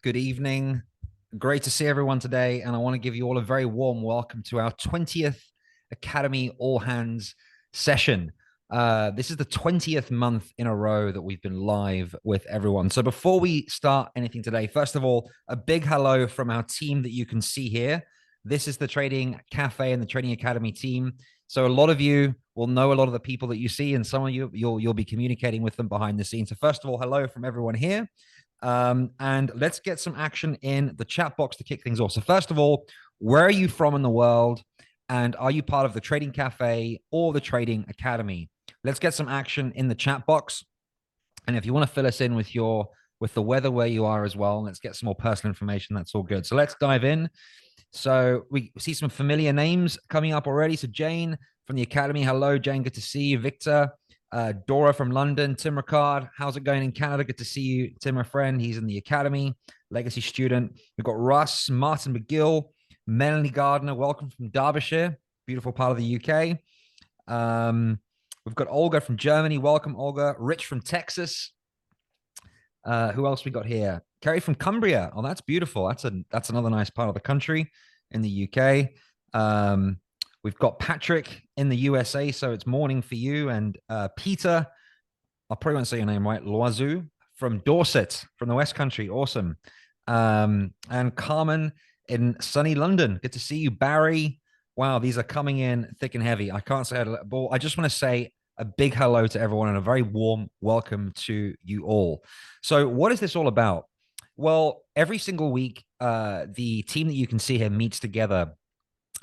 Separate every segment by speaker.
Speaker 1: good evening. Great to see everyone today. And I want to give you all a very warm welcome to our 20th Academy All Hands session. This is the 20th month in a row that we've been live with everyone. So before we start anything today, first of all, a big hello from our team that you can see here. This is the Trading Cafe and the Trading Academy team. So a lot of you will know a lot of the people that you see, and some of you, you'll be communicating with them behind the scenes. So first of all, hello from everyone here. And let's get some action in the chat box to kick things off. So first of all, where are you from in the world? And are you part of the Trading Cafe or the Trading Academy? Let's get some action in the chat box. And if you want to fill us in with the weather where you are as well, let's get some more personal information. That's all good. So let's dive in. So we see some familiar names coming up already. So Jane from the Academy. Hello, Jane. Good to see you. Victor, Dora from London. Tim Ricard. How's it going in Canada? Good to see you. Tim, my friend. He's in the Academy. Legacy student. We've got Russ, Martin McGill, Melanie Gardner. Welcome from Derbyshire. Beautiful part of the UK. We've got Olga from Germany. Welcome, Olga. Rich from Texas. Who else we got here? Kerry from Cumbria. Oh, that's beautiful. That's another nice part of the country in the UK. We've got Patrick in the USA, so it's morning for you. And Peter, I probably won't say your name right, Loiseau from Dorset, from the West Country. Awesome. And Carmen in sunny London. Good to see you, Barry. Wow, these are coming in thick and heavy. I can't say it, but I just want to say a big hello to everyone and a very warm welcome to you all. So what is this all about? Well, every single week, the team that you can see here meets together,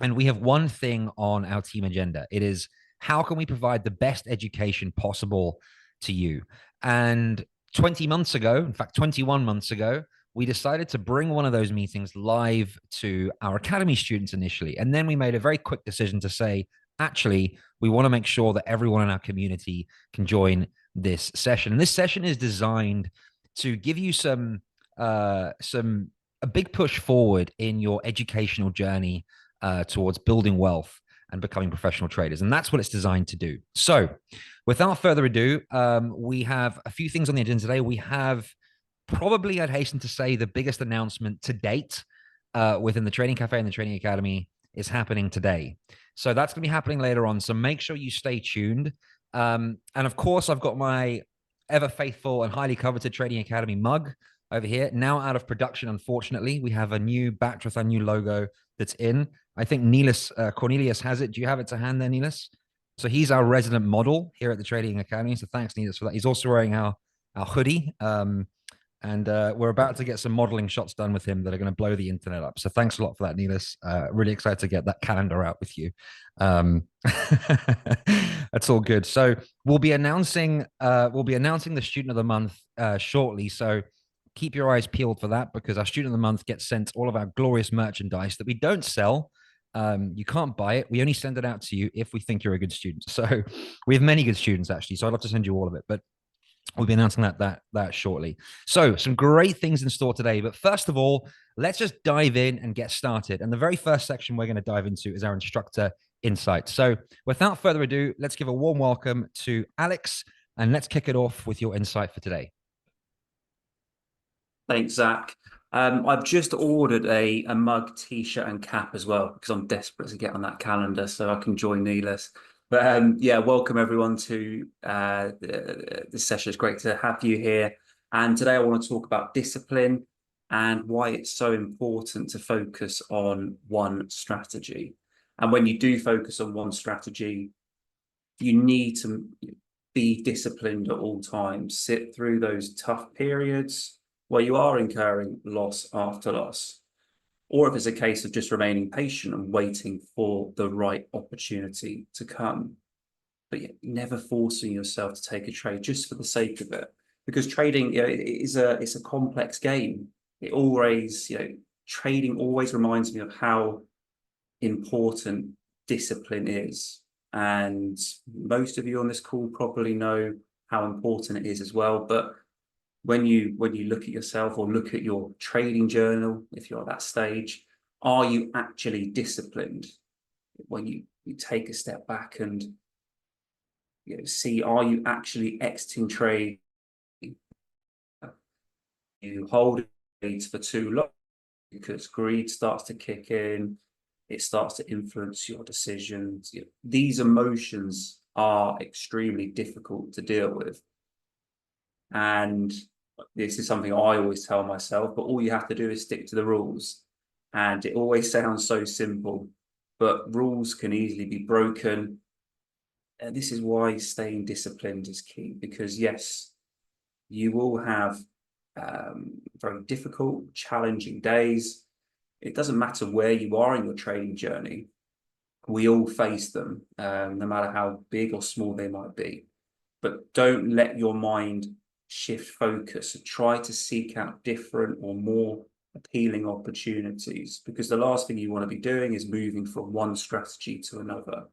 Speaker 1: and we have one thing on our team agenda. It is, how can we provide the best education possible to you? And 20 months ago, in fact, 21 months ago, we decided to bring one of those meetings live to our Academy students initially. And then we made a very quick decision to say, actually, we want to make sure that everyone in our community can join this session. And this session is designed to give you a big push forward in your educational journey towards building wealth and becoming professional traders. And that's what it's designed to do. So without further ado, we have a few things on the agenda today. We have probably, I'd hasten to say, the biggest announcement to date within the Trading Cafe and the Trading Academy is happening today. So that's going to be happening later on. So make sure you stay tuned. And of course, I've got my ever faithful and highly coveted Trading Academy mug over here, now out of production. Unfortunately, we have a new batch with our new logo that's in. I think Niels Cornelius has it. Do you have it to hand there, Niels? So he's our resident model here at the Trading Academy. So thanks, Niels, for that. He's also wearing our hoodie. And we're about to get some modeling shots done with him that are going to blow the internet up. So thanks a lot for that, Niels. Really excited to get that calendar out with you. That's all good. So we'll be announcing the student of the month shortly. So keep your eyes peeled for that, because our student of the month gets sent all of our glorious merchandise that we don't sell. You can't buy it. We only send it out to you if we think you're a good student. So we have many good students, actually. So I'd love to send you all of it, but we'll be announcing that shortly. So some great things in store today. But first of all, let's just dive in and get started. And the very first section we're going to dive into is our instructor insight. So without further ado, let's give a warm welcome to Alex, and let's kick it off with your insight for today.
Speaker 2: Thanks, Zach. I've just ordered a mug, t-shirt, and cap as well, because I'm desperate to get on that calendar so I can join Neelis. But yeah, welcome everyone to this session. It's great to have you here. And today I want to talk about discipline and why it's so important to focus on one strategy. And when you do focus on one strategy, you need to be disciplined at all times. Sit through those tough periods where you are incurring loss after loss, or if it's a case of just remaining patient and waiting for the right opportunity to come, but yet never forcing yourself to take a trade just for the sake of it, because trading, it's a complex game. It always, trading always reminds me of how important discipline is, and most of you on this call probably know how important it is as well. But when you look at yourself or look at your trading journal, if you're at that stage, are you actually disciplined? When you take a step back and see, are you actually exiting trade? You hold trades for too long because greed starts to kick in. It starts to influence your decisions. These emotions are extremely difficult to deal with. And this is something I always tell myself, but all you have to do is stick to the rules. And it always sounds so simple, but rules can easily be broken. And this is why staying disciplined is key, because yes, you will have very difficult, challenging days. It doesn't matter where you are in your trading journey. We all face them, no matter how big or small they might be. But don't let your mind shift focus and try to seek out different or more appealing opportunities, because the last thing you want to be doing is moving from one strategy to another.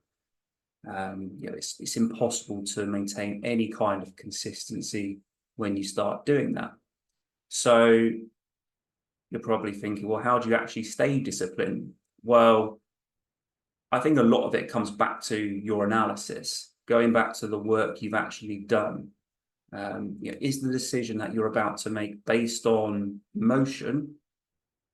Speaker 2: It's impossible to maintain any kind of consistency when you start doing that. So you're probably thinking, well, how do you actually stay disciplined? Well, I think a lot of it comes back to your analysis, going back to the work you've actually done. Is the decision that you're about to make based on emotion,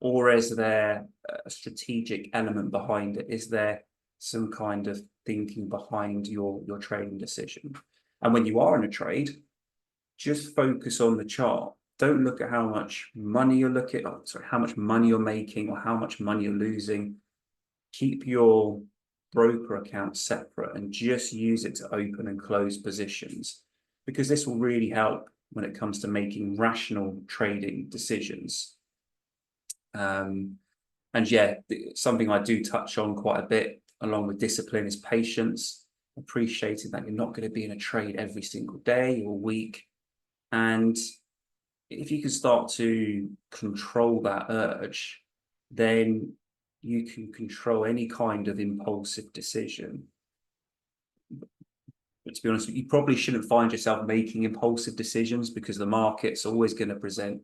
Speaker 2: or is there a strategic element behind it? Is there some kind of thinking behind your trading decision? And when you are in a trade, just focus on the chart. Don't look at how much money you're looking, oh, sorry, how much money you're making or how much money you're losing. Keep your broker account separate and just use it to open and close positions, because this will really help when it comes to making rational trading decisions. And yeah, something I do touch on quite a bit, along with discipline, is patience, appreciating that you're not going to be in a trade every single day or week. And if you can start to control that urge, then you can control any kind of impulsive decision. But to be honest, you probably shouldn't find yourself making impulsive decisions, because the market's always going to present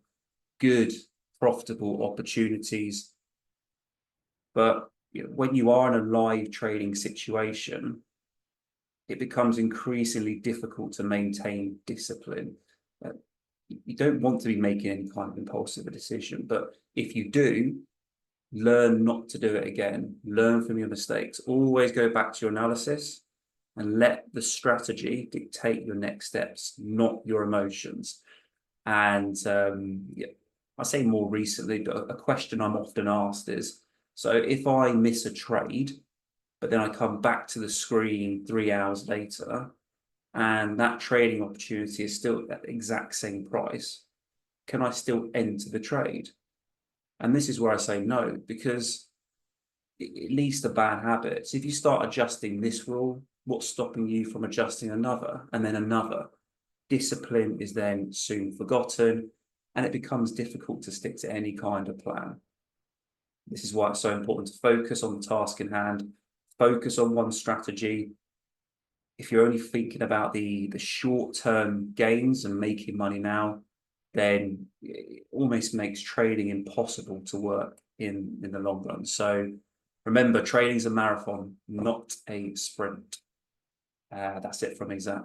Speaker 2: good, profitable opportunities. But when you are in a live trading situation, it becomes increasingly difficult to maintain discipline. Uh, you don't want to be making any kind of impulsive decision, but if you do, learn not to do it again. Learn from your mistakes. Always go back to your analysis and let the strategy dictate your next steps, not your emotions. And I say more recently, but a question I'm often asked is, so if I miss a trade, but then I come back to the screen 3 hours later, and that trading opportunity is still at the exact same price, can I still enter the trade? And this is where I say no, because it leads to bad habits. If you start adjusting this rule, what's stopping you from adjusting another and then another? Discipline is then soon forgotten, and it becomes difficult to stick to any kind of plan. This is why it's so important to focus on the task in hand, focus on one strategy. If you're only thinking about the short-term gains and making money now, then it almost makes trading impossible to work in the long run. So remember, trading is a marathon, not a sprint. That's it from me, Zach.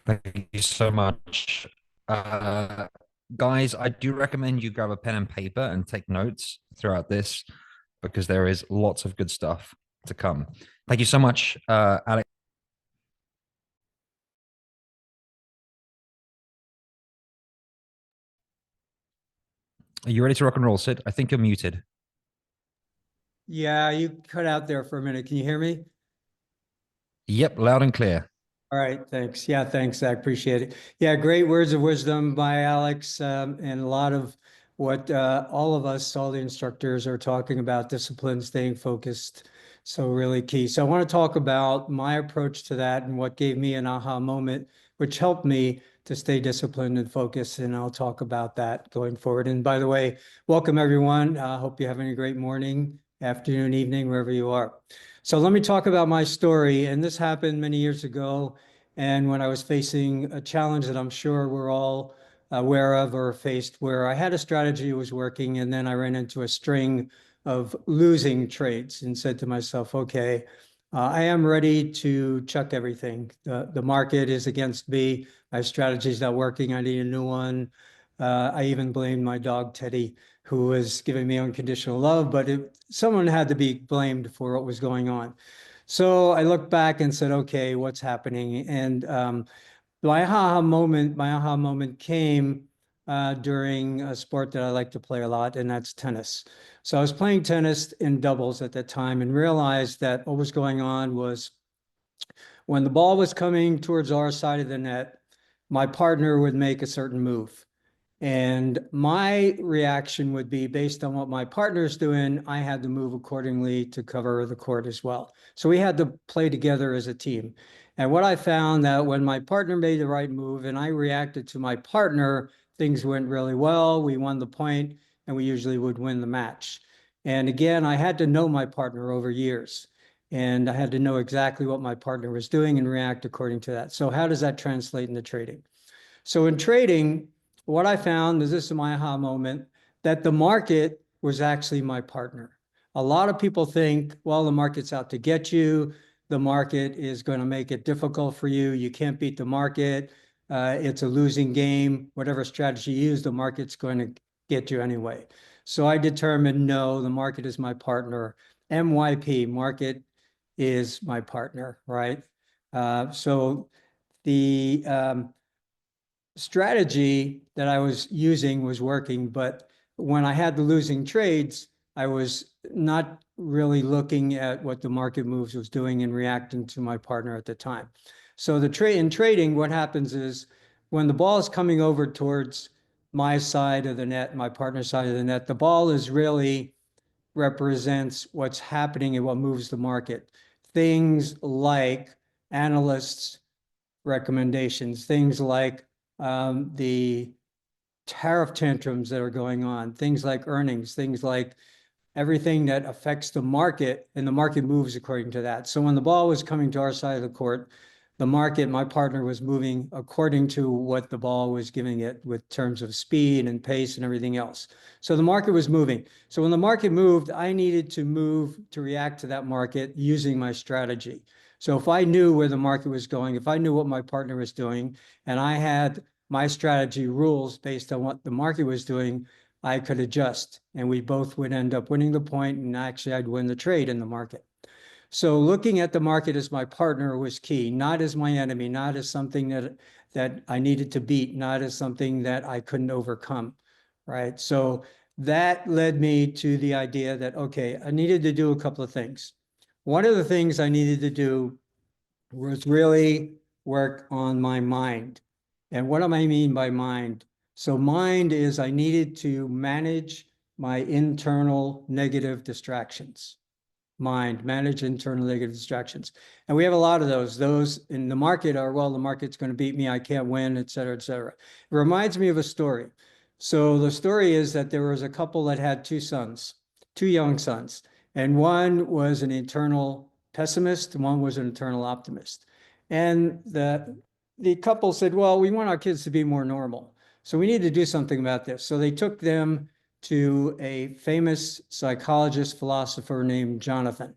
Speaker 1: Thank you so much. Uh, Guys, I do recommend you grab a pen and paper and take notes throughout this, because there is lots of good stuff to come. Thank you so much, Alex. Are you ready to rock and roll, Sid? I think you're muted.
Speaker 3: Yeah, you cut out there for a minute. Can you hear me?
Speaker 1: Yep, loud and clear.
Speaker 3: All right, thanks. Yeah, thanks, Zach. Appreciate it. Yeah, great words of wisdom by Alex, and a lot of what all of us, all the instructors, are talking about: discipline, staying focused. So really key. So I want to talk about my approach to that and what gave me an aha moment, which helped me to stay disciplined and focused. And I'll talk about that going forward. And by the way, welcome everyone. I hope you're having a great morning, afternoon, evening, wherever you are. So let me talk about my story. And this happened many years ago. And when I was facing a challenge that I'm sure we're all aware of or faced, where I had a strategy that was working, and then I ran into a string of losing trades and said to myself, okay, I am ready to chuck everything. The market is against me. My strategy's not working. I need a new one. I even blamed my dog Teddy, who was giving me unconditional love, but someone had to be blamed for what was going on. So I looked back and said, okay, what's happening? And my aha moment came during a sport that I like to play a lot, and that's tennis. So I was playing tennis in doubles at that time and realized that what was going on was when the ball was coming towards our side of the net, my partner would make a certain move. And my reaction would be based on what my partner's doing, I had to move accordingly to cover the court as well. So we had to play together as a team. And what I found that when my partner made the right move and I reacted to my partner, things went really well. We won the point and we usually would win the match. And again, I had to know my partner over years. And I had to know exactly what my partner was doing and react according to that. So how does that translate into trading? So in trading, what I found is, this is my aha moment, that the market was actually my partner. A lot of people think, well, the market's out to get you. The market is going to make it difficult for you. You can't beat the market. It's a losing game. Whatever strategy you use, the market's going to get you anyway. So I determined, no, the market is my partner. MYP, market is my partner, right? So the strategy that I was using was working, but when I had the losing trades, I was not really looking at what the market moves was doing and reacting to my partner at the time. So in trading, what happens is when the ball is coming over towards my side of the net, my partner's side of the net, the ball is really represents what's happening and what moves the market. Things like analysts' recommendations, things like the tariff tantrums that are going on, things like earnings, things like everything that affects the market, and the market moves according to that. So when the ball was coming to our side of the court, the market, my partner was moving according to what the ball was giving it with terms of speed and pace and everything else. So the market was moving. So when the market moved, I needed to move to react to that market using my strategy. So if I knew where the market was going, if I knew what my partner was doing, and I had my strategy rules based on what the market was doing, I could adjust and we both would end up winning the point, and actually I'd win the trade in the market. So looking at the market as my partner was key, not as my enemy, not as something that I needed to beat, not as something that I couldn't overcome, right? So that led me to the idea that, okay, I needed to do a couple of things. One of the things I needed to do was really work on my mind. And what do I mean by mind? So mind is I needed to manage my internal negative distractions. Manage internal negative distractions. And we have a lot of those. Those in the market are, well, the market's going to beat me, I can't win, et cetera, et cetera. It reminds me of a story. So the story is that there was a couple that had two sons, two young sons, and one was an internal pessimist, and one was an internal optimist. And the couple said, well, we want our kids to be more normal, so we need to do something about this. So they took them to a famous psychologist, philosopher named Jonathan.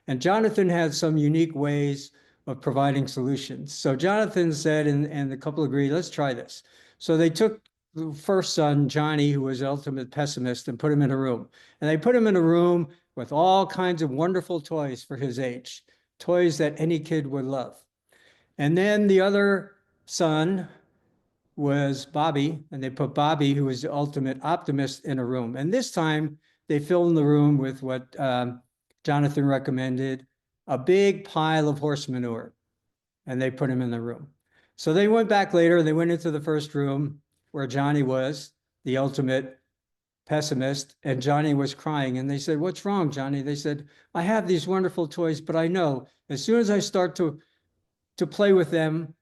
Speaker 3: And Jonathan had some unique ways of providing solutions. So Jonathan said, and the couple agreed, let's try this. So they took the first son, Johnny, who was the ultimate pessimist, and put him in a room. And they put him in a room with all kinds of wonderful toys for his age, toys that any kid would love. And then the other son was Bobby, and they put Bobby, who was the ultimate optimist, in a room. And this time they filled the room with what Jonathan recommended, a big pile of horse manure, and they put him in the room. So they went back later, they went into the first room where Johnny was, the ultimate pessimist, and Johnny was crying. And they said, what's wrong, Johnny? They said, I have these wonderful toys, but I know as soon as I start to play with them,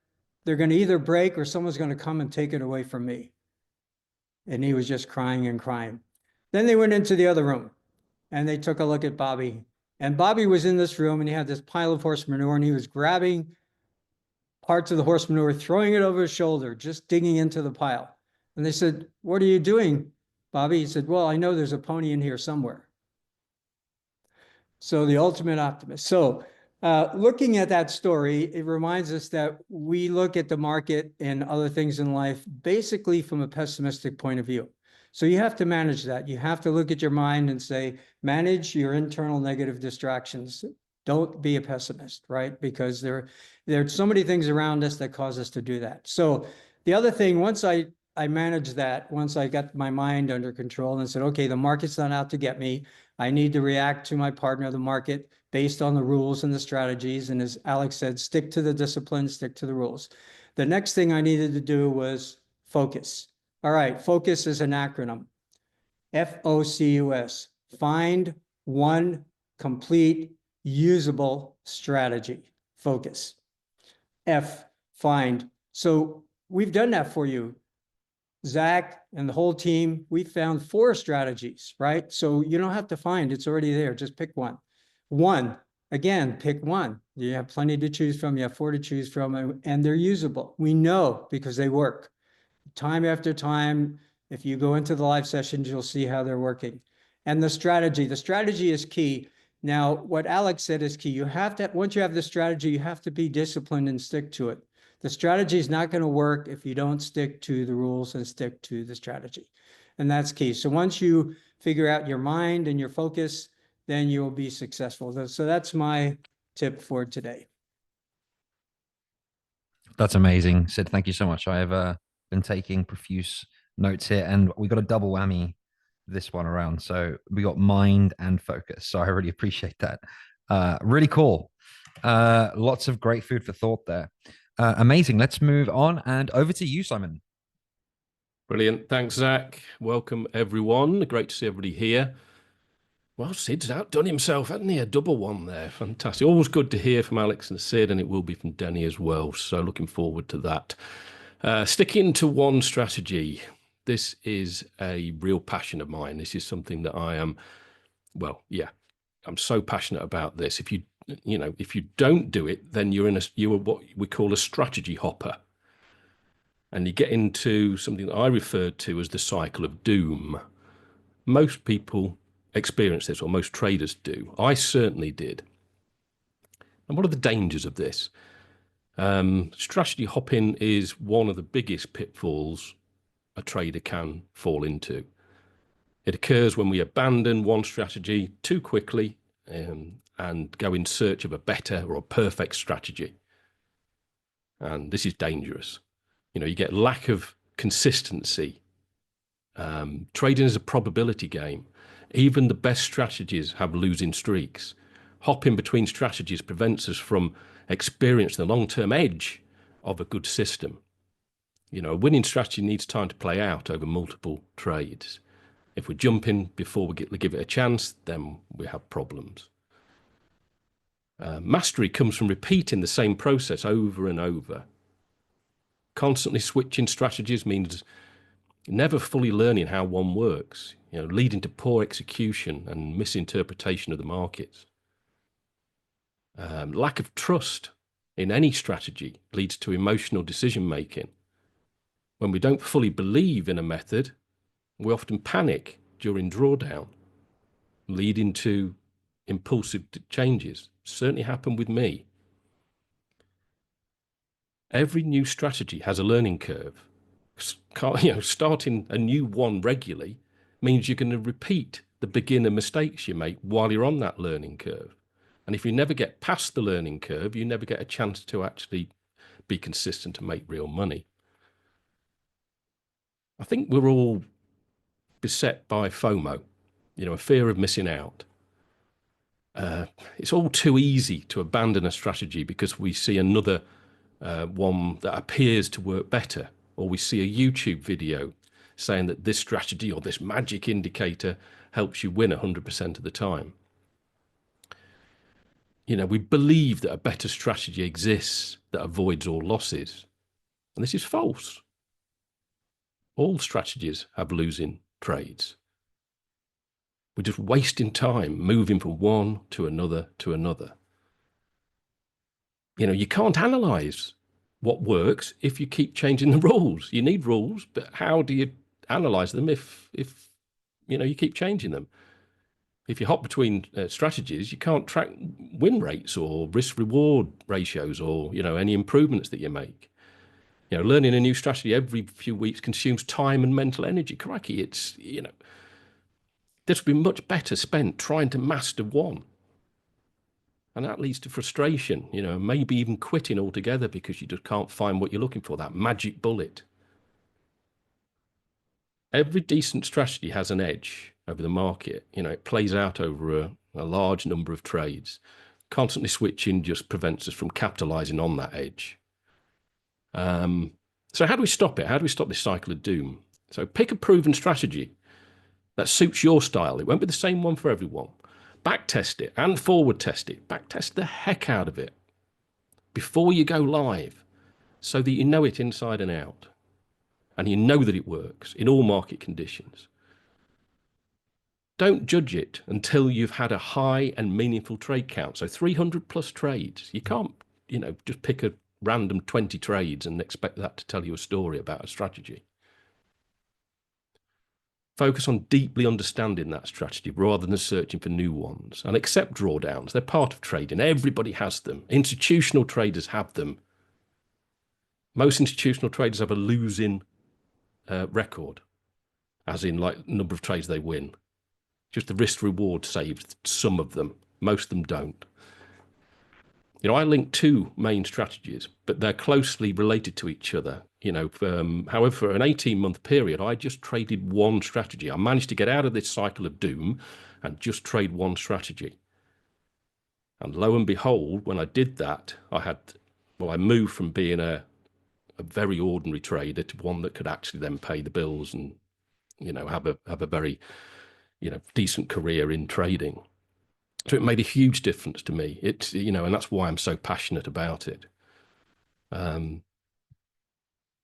Speaker 3: they're going to either break or someone's going to come and take it away from me. And he was just crying and crying. Then they went into the other room and they took a look at Bobby. And Bobby was in this room and he had this pile of horse manure and he was grabbing parts of the horse manure, throwing it over his shoulder, just digging into the pile. And they said, what are you doing, Bobby? He said, well, I know there's a pony in here somewhere. So the ultimate optimist. So Looking at that story, it reminds us that we look at the market and other things in life basically from a pessimistic point of view. So you have to manage that. You have to look at your mind and say, manage your internal negative distractions. Don't be a pessimist, right? Because there are so many things around us that cause us to do that. So the other thing, once I managed that, once I got my mind under control and said, okay, the market's not out to get me. I need to react to my partner, the market, based on the rules and the strategies. And as Alex said, stick to the discipline, stick to the rules. The next thing I needed to do was focus. All right, focus is an acronym. FOCUS. Find one complete, usable strategy. Focus. F, find. So we've done that for you. Zach and the whole team, we found 4 strategies, right? So you don't have to find, it's already there. Just pick one. One, again, pick one. You have plenty to choose from. You have 4 to choose from, and they're usable. We know because they work. Time after time, if you go into the live sessions, you'll see how they're working. And the strategy is key. Now, what Alex said is key. You have to, once you have the strategy, you have to be disciplined and stick to it. The strategy is not going to work if you don't stick to the rules and stick to the strategy. And that's key. So once you figure out your mind and your focus, then you'll be successful. So that's my tip for today.
Speaker 1: That's amazing, Sid. Thank you so much. I have been taking profuse notes here, and we got a double whammy this one around. So we got mind and focus. So I really appreciate that. Really cool. Lots of great food for thought there. Amazing. Let's move on and over to you, Simon.
Speaker 4: Brilliant. Thanks, Zach. Welcome, everyone. Great to see everybody here. Well, Sid's outdone himself, hasn't he? A double one there. Fantastic. Always good to hear from Alex and Sid, and it will be from Denny as well. So looking forward to that. Sticking to one strategy. This is a real passion of mine. This is something that I am, well, yeah, I'm so passionate about this. If you don't do it, then you're what we call a strategy hopper. And you get into something that I referred to as the cycle of doom. Most people experience this, or most traders do. I certainly did. And what are the dangers of this? Strategy hopping is one of the biggest pitfalls a trader can fall into. It occurs when we abandon one strategy too quickly and go in search of a better or a perfect strategy. And this is dangerous. You get lack of consistency. Trading is a probability game. Even the best strategies have losing streaks. Hopping between strategies prevents us from experiencing the long-term edge of a good system. A winning strategy needs time to play out over multiple trades. If we're jumping before we give it a chance, then we have problems. Mastery comes from repeating the same process over and over. Constantly switching strategies means never fully learning how one works, leading to poor execution and misinterpretation of the markets. Lack of trust in any strategy leads to emotional decision making. When we don't fully believe in a method, we often panic during drawdown, leading to impulsive changes. Certainly happened with me. Every new strategy has a learning curve. Starting a new one regularly means you're going to repeat the beginner mistakes you make while you're on that learning curve. And if you never get past the learning curve, you never get a chance to actually be consistent and make real money. I think we're all beset by FOMO, a fear of missing out. It's all too easy to abandon a strategy because we see another one that appears to work better, or we see a YouTube video saying that this strategy or this magic indicator helps you win 100% of the time. We believe that a better strategy exists that avoids all losses. And this is false. All strategies have losing trades. We're just wasting time moving from one to another to another. You can't analyze what works if you keep changing the rules. You need rules, but how do you analyze them if you keep changing them? If you hop between strategies, you can't track win rates or risk reward ratios or, any improvements that you make. Learning a new strategy every few weeks consumes time and mental energy. Crikey, this would be much better spent trying to master one. And that leads to frustration, maybe even quitting altogether because you just can't find what you're looking for, that magic bullet. Every decent strategy has an edge over the market. It plays out over a large number of trades. Constantly switching just prevents us from capitalizing on that edge. So how do we stop it? How do we stop this cycle of doom? So pick a proven strategy that suits your style. It won't be the same one for everyone. Back test it and forward test it. Back test the heck out of it before you go live so that you know it inside and out. And you know that it works in all market conditions. Don't judge it until you've had a high and meaningful trade count. So 300 plus trades. You can't, just pick a random 20 trades and expect that to tell you a story about a strategy. Focus on deeply understanding that strategy rather than searching for new ones, and accept drawdowns. They're part of trading. Everybody has them. Institutional traders have them. Most institutional traders have a losing record, as in like number of trades they win. Just the risk reward saves some of them. Most of them don't. I link two main strategies, but they're closely related to each other. However, for an 18-month period, I just traded one strategy. I managed to get out of this cycle of doom and just trade one strategy. And lo and behold, when I did that, I moved from being a very ordinary trader to one that could actually then pay the bills and, have a very, decent career in trading. So it made a huge difference to me. And that's why I'm so passionate about it.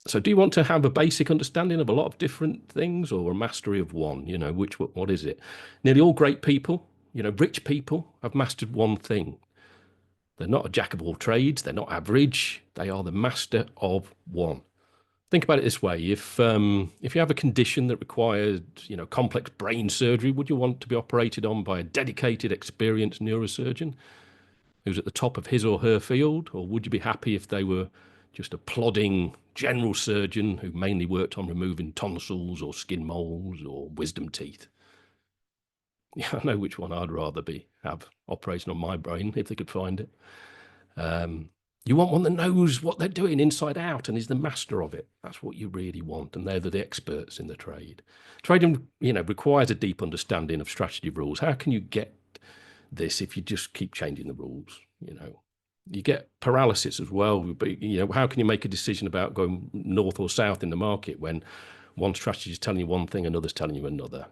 Speaker 4: So do you want to have a basic understanding of a lot of different things or a mastery of one? What is it? Nearly all great people, rich people have mastered one thing. They're not a jack of all trades. They're not average. They are the master of one. Think about it this way. If you have a condition that requires, complex brain surgery, would you want to be operated on by a dedicated, experienced neurosurgeon who's at the top of his or her field? Or would you be happy if they were just a plodding general surgeon who mainly worked on removing tonsils or skin moles or wisdom teeth? Yeah, I know which one I'd rather have operating on my brain if they could find it. You want one that knows what they're doing inside out and is the master of it. That's what you really want, and they're the experts in the trade. Trading, requires a deep understanding of strategy rules. How can you get this if you just keep changing the rules? You get paralysis as well. But how can you make a decision about going north or south in the market when one strategy is telling you one thing, another's telling you another?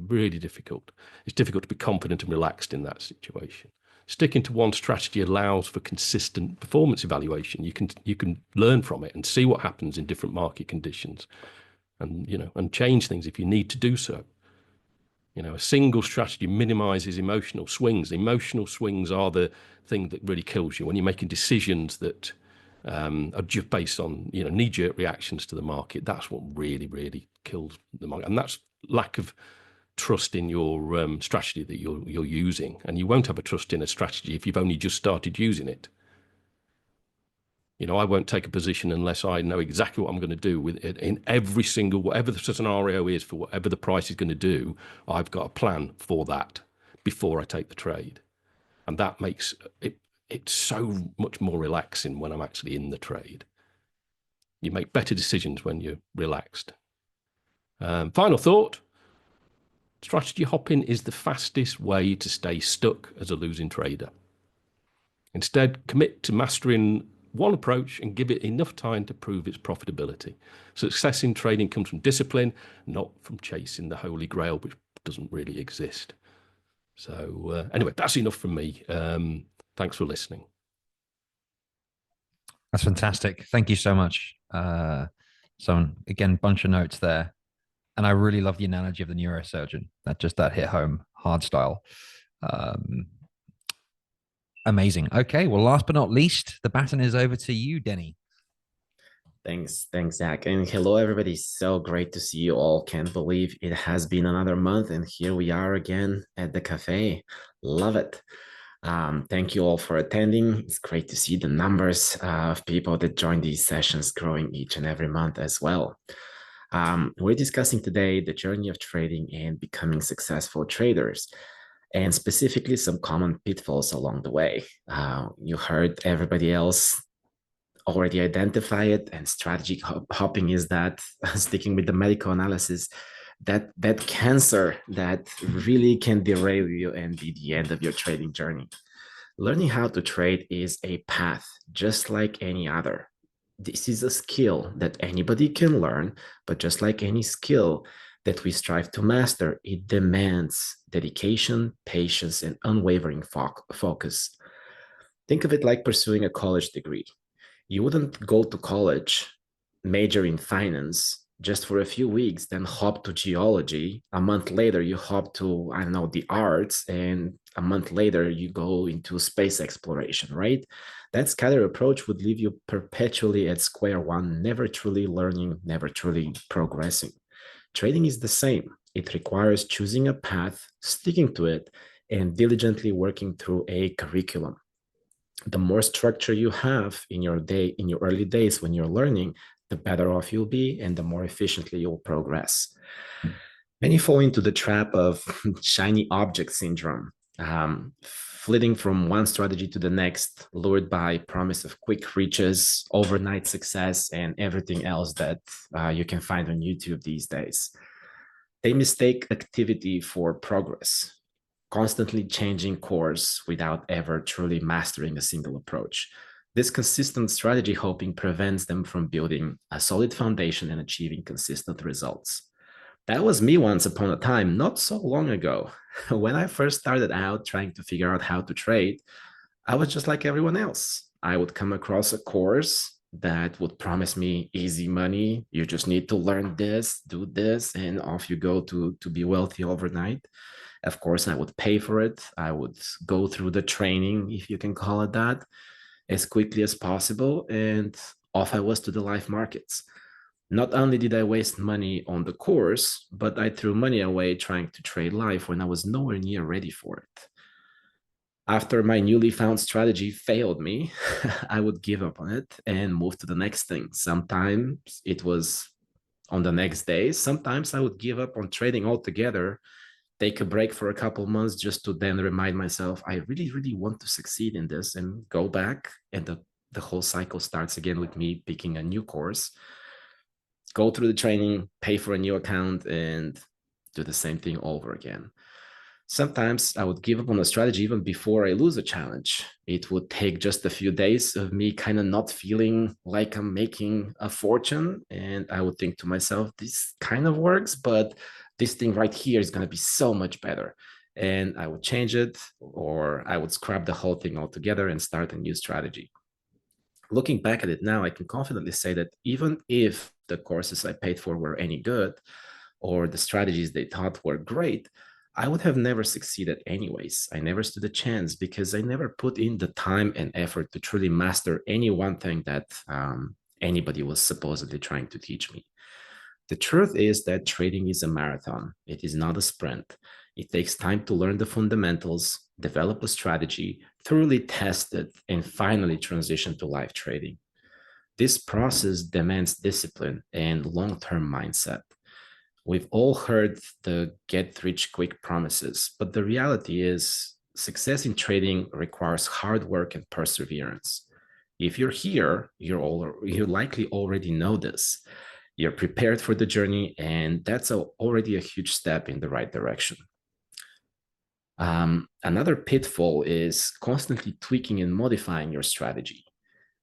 Speaker 4: Really difficult. It's difficult to be confident and relaxed in that situation. Sticking to one strategy allows for consistent performance evaluation. You can learn from it and see what happens in different market conditions, and change things if you need to do so. A single strategy minimizes emotional swings. Emotional swings are the thing that really kills you when you're making decisions that are just based on knee-jerk reactions to the market. That's what really, really kills the market, and that's lack of trust in your strategy that you're using. And you won't have a trust in a strategy if you've only just started using it. I won't take a position unless I know exactly what I'm going to do with it in every single, whatever the scenario is for whatever the price is going to do. I've got a plan for that before I take the trade. And that makes it's so much more relaxing when I'm actually in the trade. You make better decisions when you're relaxed. Final thought. Strategy hopping is the fastest way to stay stuck as a losing trader. Instead, commit to mastering one approach and give it enough time to prove its profitability. Success in trading comes from discipline, not from chasing the holy grail, which doesn't really exist. So anyway, that's enough from me. Thanks for listening.
Speaker 1: That's fantastic. Thank you so much. So again, bunch of notes there. And I really love the analogy of the neurosurgeon. That hit home, hard style. Amazing. Okay, well, last but not least, the baton is over to you, Denny.
Speaker 5: Thanks, Zach. And hello, everybody. So great to see you all. Can't believe it has been another month, and here we are again at the cafe. Love it. Thank you all for attending. It's great to see the numbers of people that join these sessions growing each and every month as well. We're discussing today the journey of trading and becoming successful traders, and specifically some common pitfalls along the way. You heard everybody else already identify it, and strategy hopping is that sticking with the medical analysis, that cancer that really can derail you and be the end of your trading journey. Learning how to trade is a path just like any other. This is a skill that anybody can learn, but just like any skill that we strive to master, it demands dedication, patience, and unwavering focus. Think of it like pursuing a college degree. You wouldn't go to college, major in finance just for a few weeks, then hop to geology. A month later, you hop to, I don't know, the arts, and a month later, you go into space exploration, right? That scattered approach would leave you perpetually at square one, never truly learning, never truly progressing. Trading is the same. It requires choosing a path, sticking to it, and diligently working through a curriculum. The more structure you have in your day, in your early days when you're learning, the better off you'll be and the more efficiently you'll progress. Many fall into the trap of shiny object syndrome, flitting from one strategy to the next, lured by promise of quick reaches, overnight success, and everything else that you can find on YouTube these days. They mistake activity for progress, constantly changing course without ever truly mastering a single approach. This consistent strategy hopping prevents them from building a solid foundation and achieving consistent results. That was me once upon a time, not so long ago. When I first started out trying to figure out how to trade, I was just like everyone else. I would come across a course that would promise me easy money. You just need to learn this, do this, and off you go to be wealthy overnight. Of course, I would pay for it. I would go through the training, if you can call it that, as quickly as possible. And off I was to the live markets. Not only did I waste money on the course, but I threw money away trying to trade live when I was nowhere near ready for it. After my newly found strategy failed me, I would give up on it and move to the next thing. Sometimes it was on the next day. Sometimes I would give up on trading altogether, take a break for a couple months just to then remind myself, I really, really want to succeed in this, and go back. And the whole cycle starts again with me picking a new course, go through the training, pay for a new account, and do the same thing over again. Sometimes I would give up on a strategy even before I lose a challenge. It would take just a few days of me kind of not feeling like I'm making a fortune. And I would think to myself, this kind of works, but this thing right here is going to be so much better. And I would change it, or I would scrap the whole thing altogether and start a new strategy. Looking back at it now, I can confidently say that even if the courses I paid for were any good, or the strategies they taught were great, I would have never succeeded anyways. I never stood a chance because I never put in the time and effort to truly master any one thing that anybody was supposedly trying to teach me. The truth is that trading is a marathon. It is not a sprint. It takes time to learn the fundamentals, develop a strategy, thoroughly test it, and finally transition to live trading. This process demands discipline and long-term mindset. We've all heard the get rich quick promises, but the reality is success in trading requires hard work and perseverance. If you're here, you likely already know this. You're prepared for the journey, and that's already a huge step in the right direction. Another pitfall is constantly tweaking and modifying your strategy.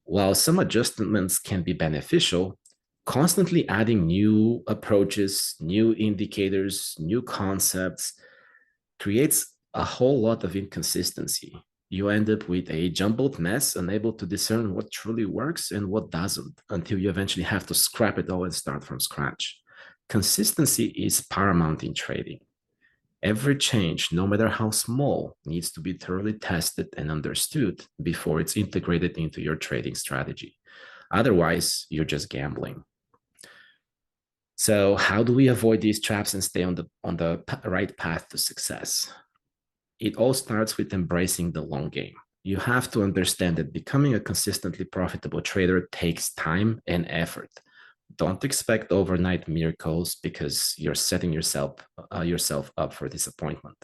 Speaker 5: While some adjustments can be beneficial, constantly adding new approaches, new indicators, new concepts creates a whole lot of inconsistency. You end up with a jumbled mess, unable to discern what truly works and what doesn't, until you eventually have to scrap it all and start from scratch. Consistency is paramount in trading. Every change, no matter how small, needs to be thoroughly tested and understood before it's integrated into your trading strategy. Otherwise, you're just gambling. So how do we avoid these traps and stay on the right path to success? It all starts with embracing the long game. You have to understand that becoming a consistently profitable trader takes time and effort. Don't expect overnight miracles because you're setting yourself up for disappointment.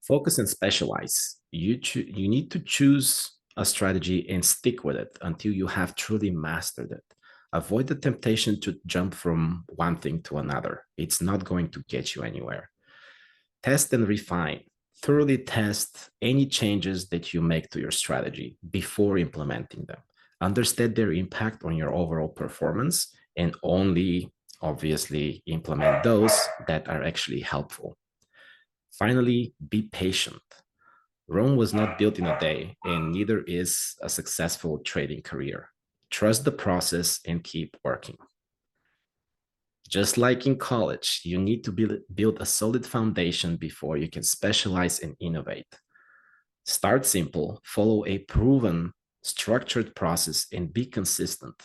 Speaker 5: Focus and specialize. You need to choose a strategy and stick with it until you have truly mastered it. Avoid the temptation to jump from one thing to another. It's not going to get you anywhere. Test and refine. Thoroughly test any changes that you make to your strategy before implementing them. Understand their impact on your overall performance and only, obviously, implement those that are actually helpful. Finally, be patient. Rome was not built in a day, and neither is a successful trading career. Trust the process and keep working. Just like in college, you need to build a solid foundation before you can specialize and innovate. Start simple, follow a proven, structured process, and be consistent.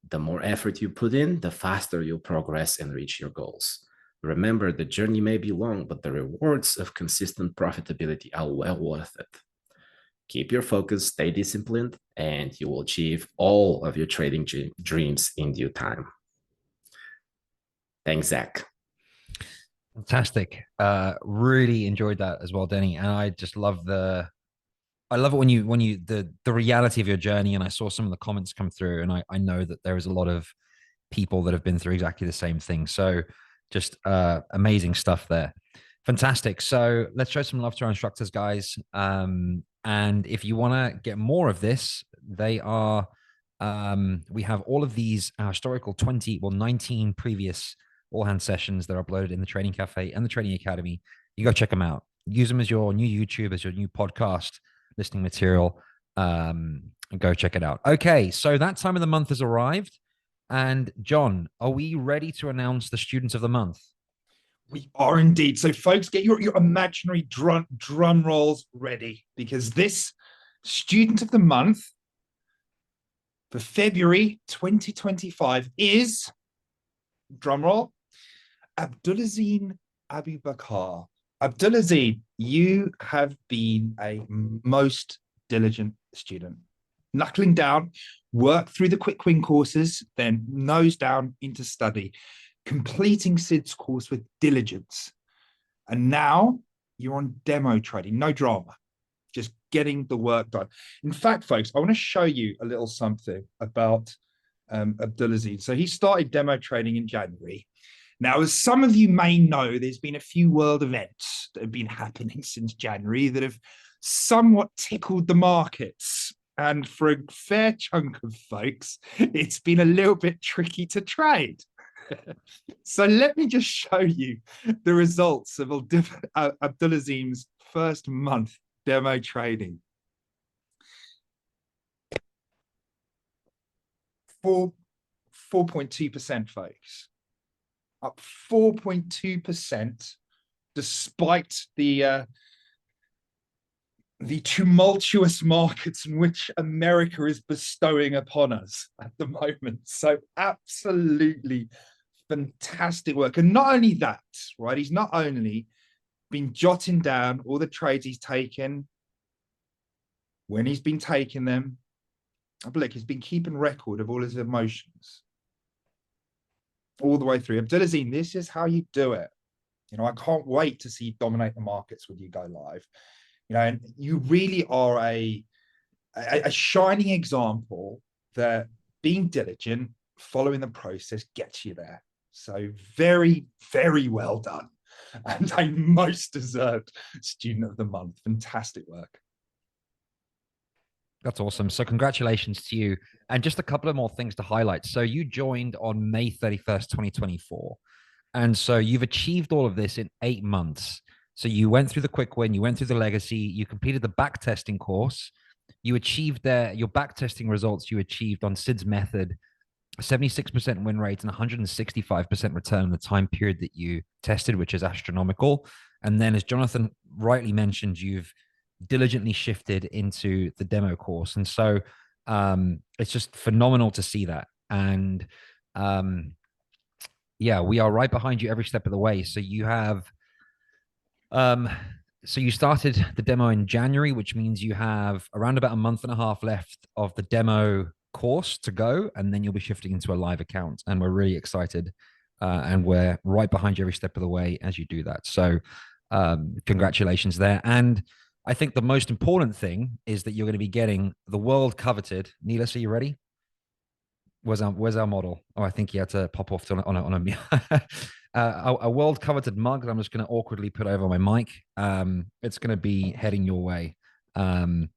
Speaker 5: The more effort you put in, the faster you'll progress and reach your goals. Remember, the journey may be long, but the rewards of consistent profitability are well worth it. Keep your focus, stay disciplined, and you will achieve all of your trading dreams in due time. Thanks, Zach.
Speaker 1: Fantastic. Really enjoyed that as well, Denny. And I just love I love it when you the reality of your journey. And I saw some of the comments come through, and I know that there is a lot of people that have been through exactly the same thing. So just amazing stuff there. Fantastic. So let's show some love to our instructors, guys. And if you want to get more of this, they are we have all of these historical 19 previous all hand sessions that are uploaded in the Trading Cafe and the Trading Academy. You go check them out. Use them as your new YouTube, as your new podcast listening material. And go check it out. Okay, so that time of the month has arrived. And John, are we ready to announce the students of the month?
Speaker 6: We are indeed. So, folks, get your imaginary drum rolls ready, because this student of the month for February 2025 is, drumroll, Abdulazeen Abu Bakar. Abdulazeen, you have been a most diligent student. Knuckling down, work through the quick win courses, then nose down into study, completing Sid's course with diligence. And now you're on demo trading, no drama, just getting the work done. In fact, folks, I want to show you a little something about Abdulazeen. So he started demo trading in January. Now, as some of you may know, there's been a few world events that have been happening since January that have somewhat tickled the markets. And for a fair chunk of folks, it's been a little bit tricky to trade. So let me just show you the results of Abdulazeen's first month demo trading. 4.2%, folks. Up 4.2%, despite the tumultuous markets in which America is bestowing upon us at the moment. So absolutely fantastic work. And not only that, right? He's not only been jotting down all the trades he's taken, when he's been taking them, but look, he's been keeping record of all his emotions all the way through. Abdulazeen, this is how you do it. You know, I can't wait to see you dominate the markets when you go live. You know, and you really are a shining example that being diligent, following the process gets you there. So very, very well done. And a most deserved student of the month. Fantastic work.
Speaker 1: That's awesome. So congratulations to you. And just a couple of more things to highlight. So you joined on May 31st, 2024. And so you've achieved all of this in 8 months. So you went through the quick win, you went through the legacy, you completed the back testing course, you achieved your back testing results you achieved on Sid's method, 76% win rate and 165% return in the time period that you tested, which is astronomical. And then, as Jonathan rightly mentioned, you've diligently shifted into the demo course. And so it's just phenomenal to see that. And yeah, we are right behind you every step of the way. So you have so you started the demo in January, which means you have around about a month and a half left of the demo course to go, and then you'll be shifting into a live account. And we're really excited, and we're right behind you every step of the way as you do that. So congratulations there. And I think the most important thing is that you're going to be getting the world coveted. Neelis, are you ready? Where's our model? Oh, I think he had to pop off on a world coveted mug that I'm just going to awkwardly put over my mic. It's going to be heading your way. So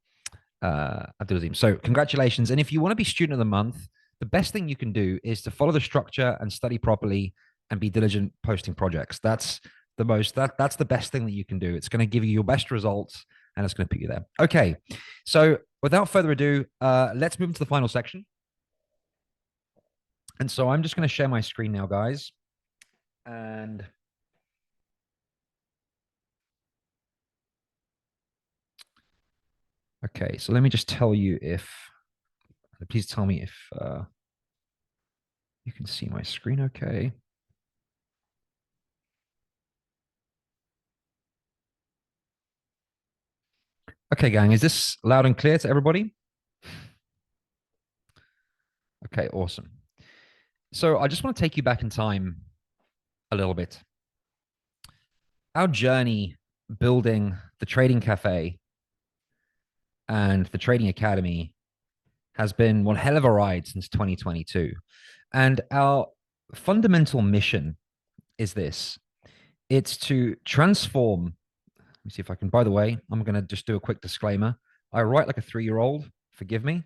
Speaker 1: congratulations. And if you want to be student of the month, the best thing you can do is to follow the structure and study properly and be diligent posting projects. That's the best thing that you can do. It's going to give you your best results and it's going to put you there. Okay. So without further ado, let's move into the final section. And so I'm just going to share my screen now, guys. And okay, so let me just tell you please tell me if you can see my screen okay. Okay, gang, is this loud and clear to everybody? Okay, awesome. So I just want to take you back in time a little bit. Our journey building the Trading Cafe and the Trading Academy has been one hell of a ride since 2022. And our fundamental mission is this. It's to transform. Let me see if I can, by the way, I'm going to just do a quick disclaimer. I write like a 3-year-old, forgive me.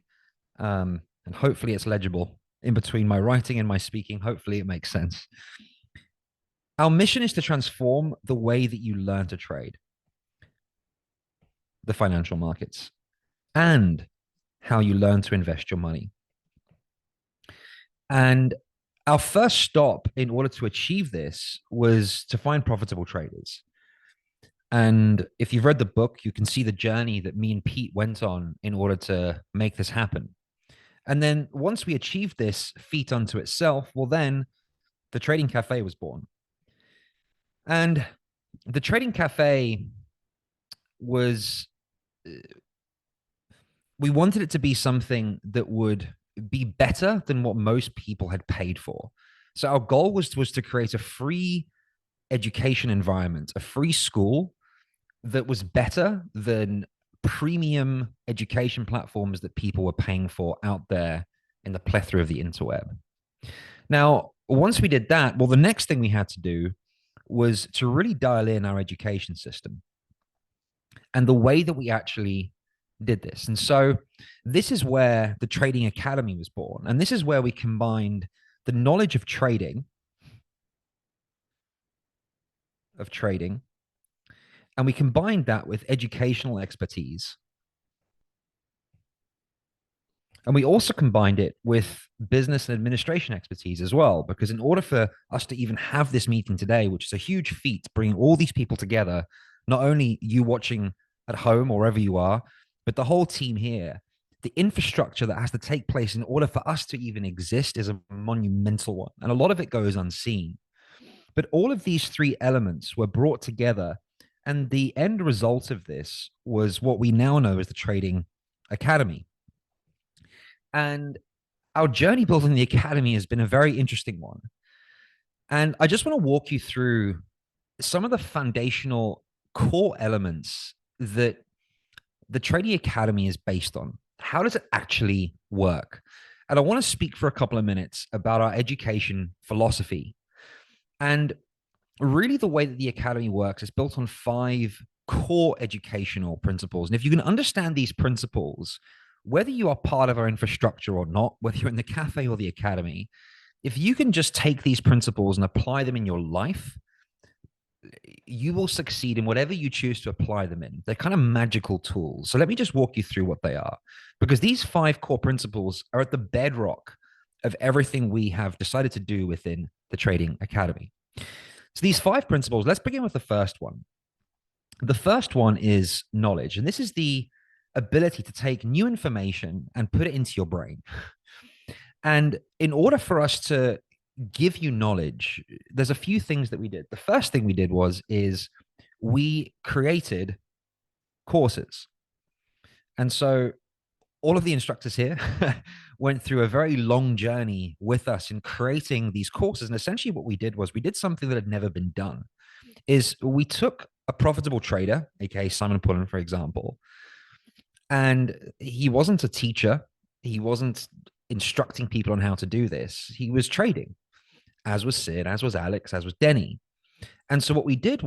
Speaker 1: And hopefully it's legible in between my writing and my speaking. Hopefully it makes sense. Our mission is to transform the way that you learn to trade the financial markets and how you learn to invest your money. And our first stop in order to achieve this was to find profitable traders. And if you've read the book, you can see the journey that me and Pete went on in order to make this happen. And then once we achieved this feat unto itself, well, then the Trading Cafe was born. And the Trading Cafe was, we wanted it to be something that would be better than what most people had paid for. So our goal was to create a free education environment, a free school that was better than premium education platforms that people were paying for out there in the plethora of the interweb. Now, once we did that, well, the next thing we had to do was to really dial in our education system and the way that we actually did this. And so this is where the Trading Academy was born. And this is where we combined the knowledge of trading, and we combined that with educational expertise. And we also combined it with business and administration expertise as well, because in order for us to even have this meeting today, which is a huge feat, bringing all these people together, not only you watching at home or wherever you are, but the whole team here, the infrastructure that has to take place in order for us to even exist is a monumental one. And a lot of it goes unseen. But all of these three elements were brought together. And the end result of this was what we now know as the Trading Academy. And our journey building the Academy has been a very interesting one. And I just want to walk you through some of the foundational core elements that the Trading Academy is based on. How does it actually work? And I want to speak for a couple of minutes about our education philosophy. And really, the way that the Academy works is built on 5 core educational principles. And if you can understand these principles, whether you are part of our infrastructure or not, whether you're in the cafe or the Academy, if you can just take these principles and apply them in your life, you will succeed in whatever you choose to apply them in. They're kind of magical tools. So let me just walk you through what they are, because these 5 core principles are at the bedrock of everything we have decided to do within the Trading Academy. So these 5 principles, let's begin with the first one. The first one is knowledge. And this is the ability to take new information and put it into your brain. And in order for us to give you knowledge, there's a few things that we did. The first thing we did is we created courses. And so all of the instructors here went through a very long journey with us in creating these courses. And essentially what we did was we did something that had never been done, is we took a profitable trader, aka Simon Pullen, for example, and he wasn't a teacher. He wasn't instructing people on how to do this. He was trading, as was Sid, as was Alex, as was Denny. And so what we did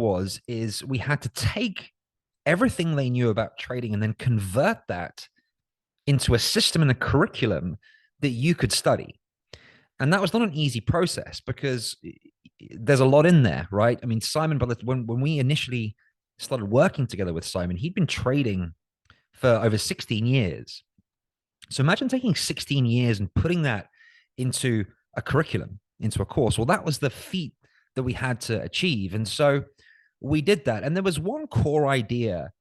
Speaker 1: is we had to take everything they knew about trading and then convert that into a system and a curriculum that you could study. And that was not an easy process because there's a lot in there, right? I mean, Simon, when we initially started working together with Simon, he'd been trading for over 16 years. So imagine taking 16 years and putting that into a curriculum, into a course. Well, that was the feat that we had to achieve. And so we did that. And there was one core idea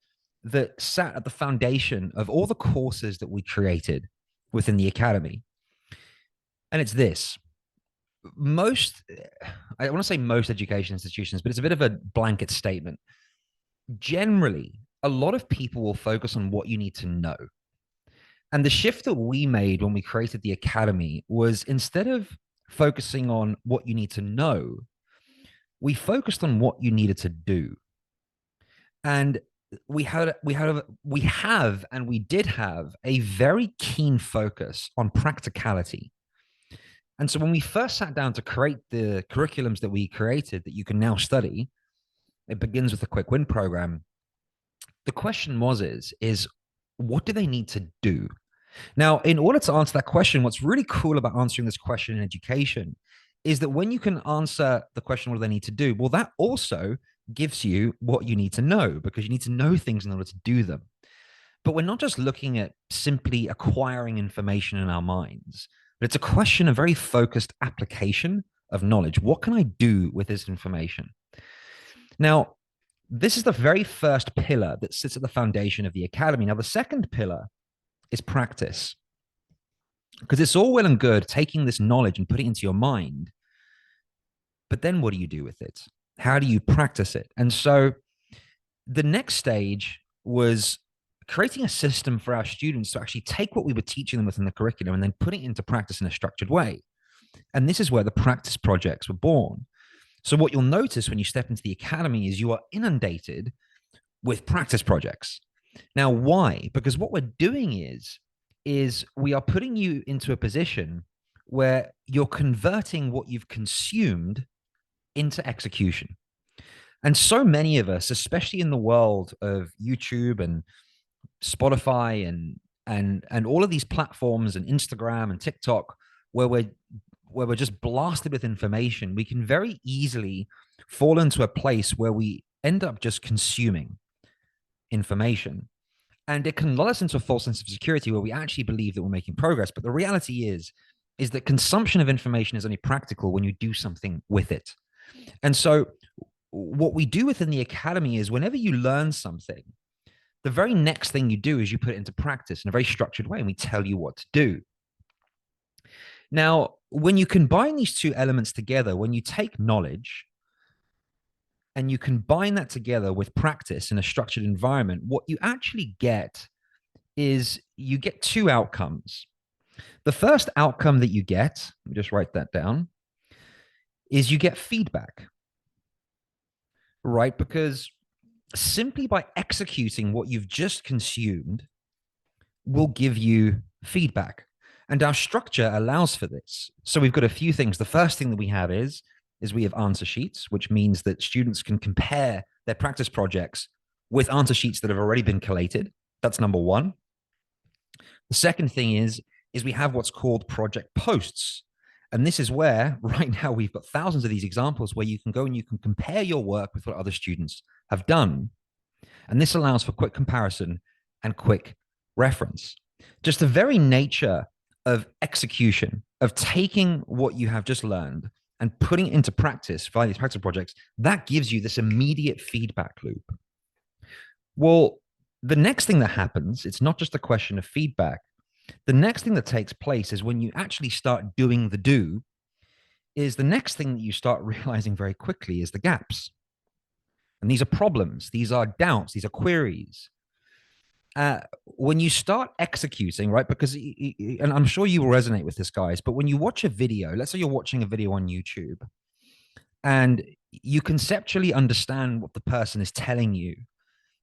Speaker 1: that sat at the foundation of all the courses that we created within the academy. And it's this. I want to say most education institutions, but it's a bit of a blanket statement. Generally, a lot of people will focus on what you need to know. And the shift that we made when we created the academy was, instead of focusing on what you need to know, we focused on what you needed to do. And we have and we did have a very keen focus on practicality. And so when we first sat down to create the curriculums that we created that you can now study, it begins with the Quick Win program. The question is what do they need to do? Now, in order to answer that question, what's really cool about answering this question in education is that when you can answer the question, what do they need to do? Well, that also gives you what you need to know, because you need to know things in order to do them. But we're not just looking at simply acquiring information in our minds, but it's a question of very focused application of knowledge. What can I do with this information? Now, this is the very first pillar that sits at the foundation of the academy. Now, the second pillar is practice, because it's all well and good taking this knowledge and putting it into your mind, but then what do you do with it? How do you practice it? And so the next stage was creating a system for our students to actually take what we were teaching them within the curriculum and then putting it into practice in a structured way. And this is where the practice projects were born. So what you'll notice when you step into the academy is you are inundated with practice projects. Now, why? Because what we're doing is we are putting you into a position where you're converting what you've consumed into execution. And so many of us, especially in the world of YouTube and Spotify and all of these platforms and Instagram and TikTok, where we're just blasted with information, we can very easily fall into a place where we end up just consuming information. And it can lull us into a false sense of security where we actually believe that we're making progress. But the reality is that consumption of information is only practical when you do something with it. And so what we do within the academy is, whenever you learn something, the very next thing you do is you put it into practice in a very structured way, and we tell you what to do. Now, when you combine these two elements together, when you take knowledge and you combine that together with practice in a structured environment, what you actually get is you get two outcomes. The first outcome that you get, let me just write that down, is you get feedback, right? Because simply by executing what you've just consumed will give you feedback. And our structure allows for this. So we've got a few things. The first thing that we have is we have answer sheets, which means that students can compare their practice projects with answer sheets that have already been collated. That's number one. The second thing is we have what's called project posts. And this is where right now we've got thousands of these examples where you can go and you can compare your work with what other students have done. And this allows for quick comparison and quick reference. Just the very nature of execution, of taking what you have just learned and putting it into practice via these practice projects, that gives you this immediate feedback loop. Well, The next thing that happens, it's not just a question of feedback. The next thing that takes place is when you actually start doing the do, is the next thing that you start realizing very quickly is the gaps. And these are problems, these are doubts, these are queries. When you start executing, right? Because, and I'm sure you will resonate with this, guys, but when you watch a video, let's say you're watching a video on YouTube, and you conceptually understand what the person is telling you,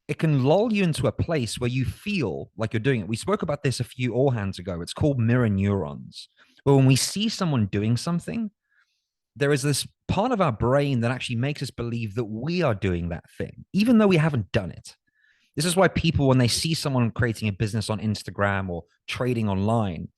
Speaker 1: it can lull you into a place where you feel like you're doing it. We spoke about this a few all hands ago. It's called mirror neurons, where when we see someone doing something, there is this part of our brain that actually makes us believe that we are doing that thing, even though we haven't done it. This is why people, when they see someone creating a business on Instagram or trading online,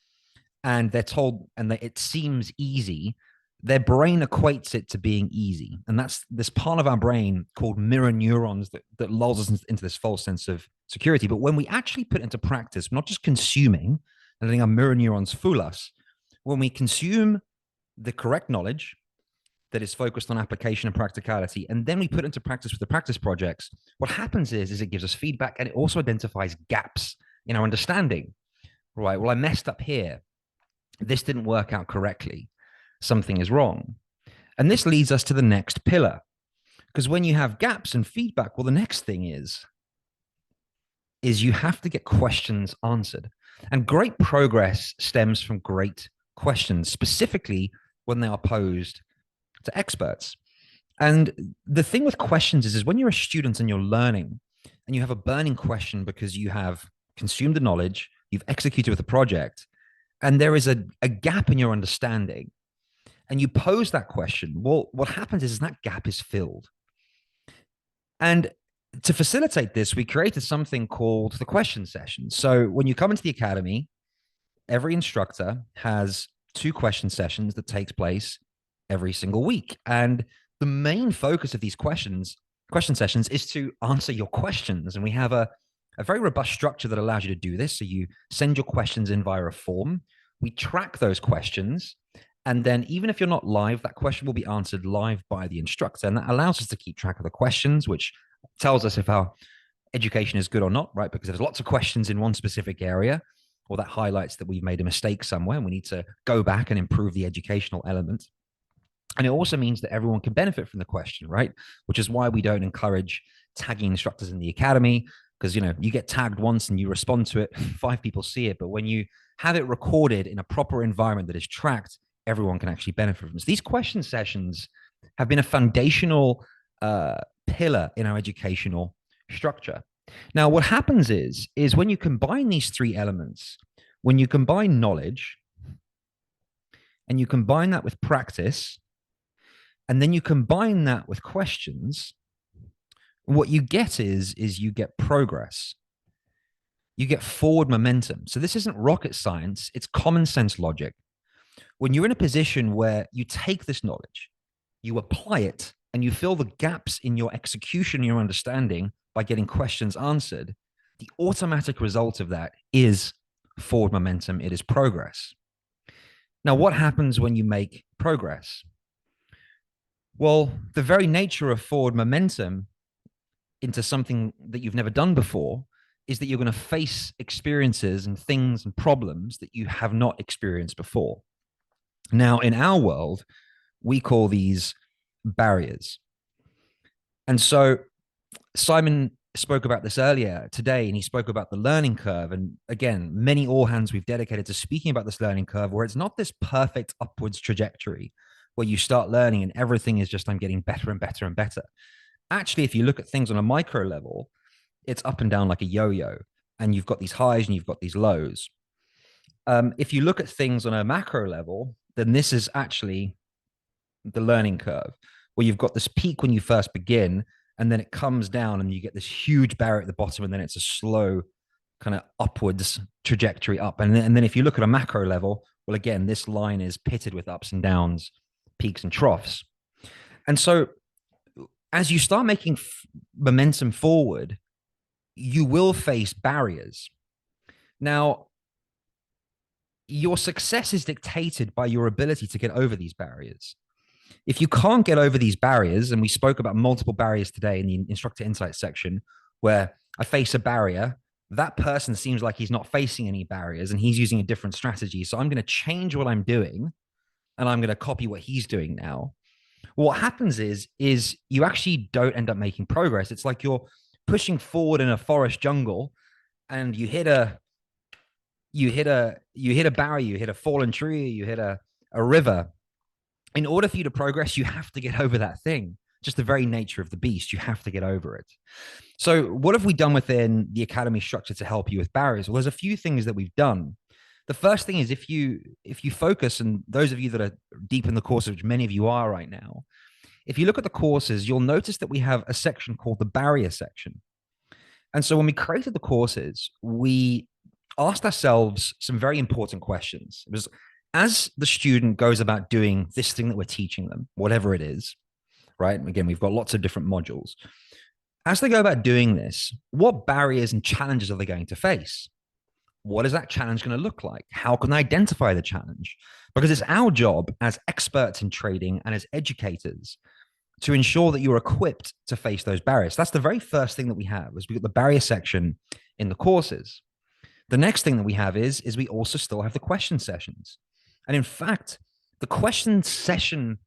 Speaker 1: and they're told, and it seems easy, their brain equates it to being easy. And that's this part of our brain called mirror neurons that lulls us into this false sense of security. But when we actually put into practice, not just consuming and letting our mirror neurons fool us, when we consume the correct knowledge that is focused on application and practicality, and then we put into practice with the practice projects, what happens is it gives us feedback, and it also identifies gaps in our understanding. Right, well, I messed up here. This didn't work out correctly. Something is wrong. And this leads us to the next pillar. Because when you have gaps and feedback, well, the next thing is you have to get questions answered. And great progress stems from great questions, specifically when they are posed to experts. And the thing with questions is when you're a student and you're learning and you have a burning question because you have consumed the knowledge, you've executed with a project, and there is a gap in your understanding, and you pose that question, well, what happens is that gap is filled. And to facilitate this, we created something called the question session. So when you come into the academy, every instructor has 2 question sessions that takes place every single week. And the main focus of these question sessions is to answer your questions. And we have a very robust structure that allows you to do this. So you send your questions in via a form. We track those questions. And then even if you're not live, that question will be answered live by the instructor. And that allows us to keep track of the questions, which tells us if our education is good or not, right? Because there's lots of questions in one specific area, or that highlights that we've made a mistake somewhere and we need to go back and improve the educational element. And it also means that everyone can benefit from the question, right? Which is why we don't encourage tagging instructors in the academy, because, you know, you get tagged once and you respond to it, 5 people see it. But when you have it recorded in a proper environment that is tracked, everyone can actually benefit from this. These question sessions have been a foundational pillar in our educational structure. Now, what happens is when you combine these 3 elements, when you combine knowledge and you combine that with practice, and then you combine that with questions, what you get is you get progress. You get forward momentum. So this isn't rocket science, it's common sense logic. When you're in a position where you take this knowledge, you apply it, and you fill the gaps in your execution, your understanding by getting questions answered, the automatic result of that is forward momentum. It is progress. Now, what happens when you make progress? Well, the very nature of forward momentum into something that you've never done before is that you're going to face experiences and things and problems that you have not experienced before. Now, in our world, we call these barriers. And so Simon spoke about this earlier today, and he spoke about the learning curve. And again, many all hands we've dedicated to speaking about this learning curve, where it's not this perfect upwards trajectory where you start learning and everything is just, I'm getting better and better and better. Actually, if you look at things on a micro level, it's up and down like a yo-yo, and you've got these highs and you've got these lows. If you look at things on a macro level, then this is actually the learning curve, where you've got this peak when you first begin, and then it comes down and you get this huge barrier at the bottom, and then it's a slow kind of upwards trajectory up. And then if you look at a macro level, well, again, this line is pitted with ups and downs, peaks and troughs. And so as you start making momentum forward, you will face barriers. Now, your success is dictated by your ability to get over these barriers. If you can't get over these barriers, and we spoke about multiple barriers today in the Instructor Insights section, where I face a barrier. That person seems like he's not facing any barriers and he's using a different strategy. So I'm going to change what I'm doing and I'm going to copy what he's doing now. What happens is you actually don't end up making progress. It's like you're pushing forward in a forest jungle and you hit a barrier, you hit a fallen tree, you hit a river. In order for you to progress, you have to get over that thing. Just the very nature of the beast, you have to get over it. So what have we done within the academy structure to help you with barriers? Well, there's a few things that we've done. The first thing is if you focus, and those of you that are deep in the course, which many of you are right now, if you look at the courses, you'll notice that we have a section called the barrier section. And so when we created the courses, we asked ourselves some very important questions. It was, as the student goes about doing this thing that we're teaching them, whatever it is, right? Again, we've got lots of different modules. As they go about doing this, what barriers and challenges are they going to face? What is that challenge going to look like? How can they identify the challenge? Because it's our job as experts in trading and as educators to ensure that you're equipped to face those barriers. That's the very first thing that we have, is we've got the barrier section in the courses. The next thing that we have is we also still have the question sessions. And in fact, the question session,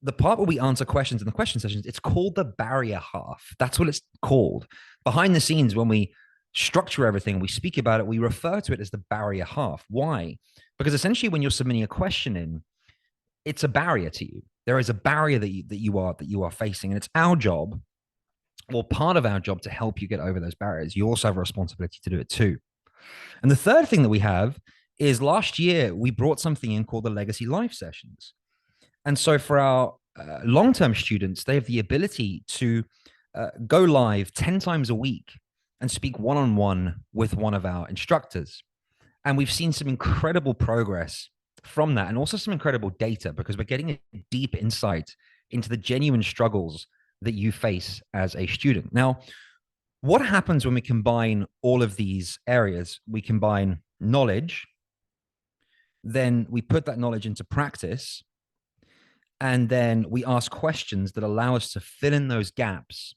Speaker 1: the part where we answer questions in the question sessions, it's called the barrier half. That's what it's called. Behind the scenes, when we structure everything, we speak about it, we refer to it as the barrier half. Why? Because essentially when you're submitting a question in, it's a barrier to you. There is a barrier that you are facing, and it's our job, or part of our job, to help you get over those barriers. You also have a responsibility to do it too. And the third thing that we have is, last year we brought something in called the Legacy Live Sessions. And so for our long-term students, they have the ability to go live 10 times a week and speak one-on-one with one of our instructors. And we've seen some incredible progress from that, and also some incredible data, because we're getting a deep insight into the genuine struggles that you face as a student. Now, what happens when we combine all of these areas? We combine knowledge, then we put that knowledge into practice, and then we ask questions that allow us to fill in those gaps.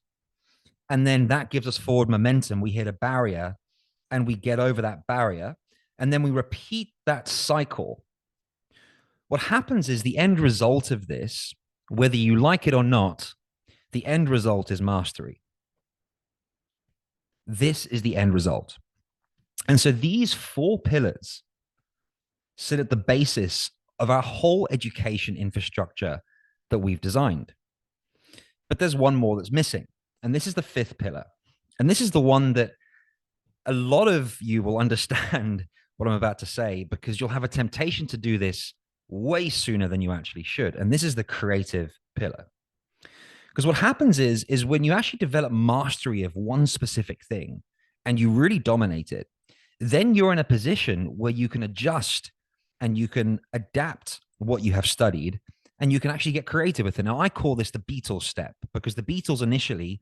Speaker 1: And then that gives us forward momentum. We hit a barrier and we get over that barrier. And then we repeat that cycle. What happens is, the end result of this, whether you like it or not, the end result is mastery. This is the end result. And so these 4 pillars sit at the basis of our whole education infrastructure that we've designed. But there's one more that's missing. And this is the 5th pillar. And this is the one that a lot of you will understand what I'm about to say, because you'll have a temptation to do this way sooner than you actually should. And this is the creative pillar. Because what happens is when you actually develop mastery of one specific thing and you really dominate it, then you're in a position where you can adjust and you can adapt what you have studied, and you can actually get creative with it. Now, I call this the Beatles step, because the Beatles initially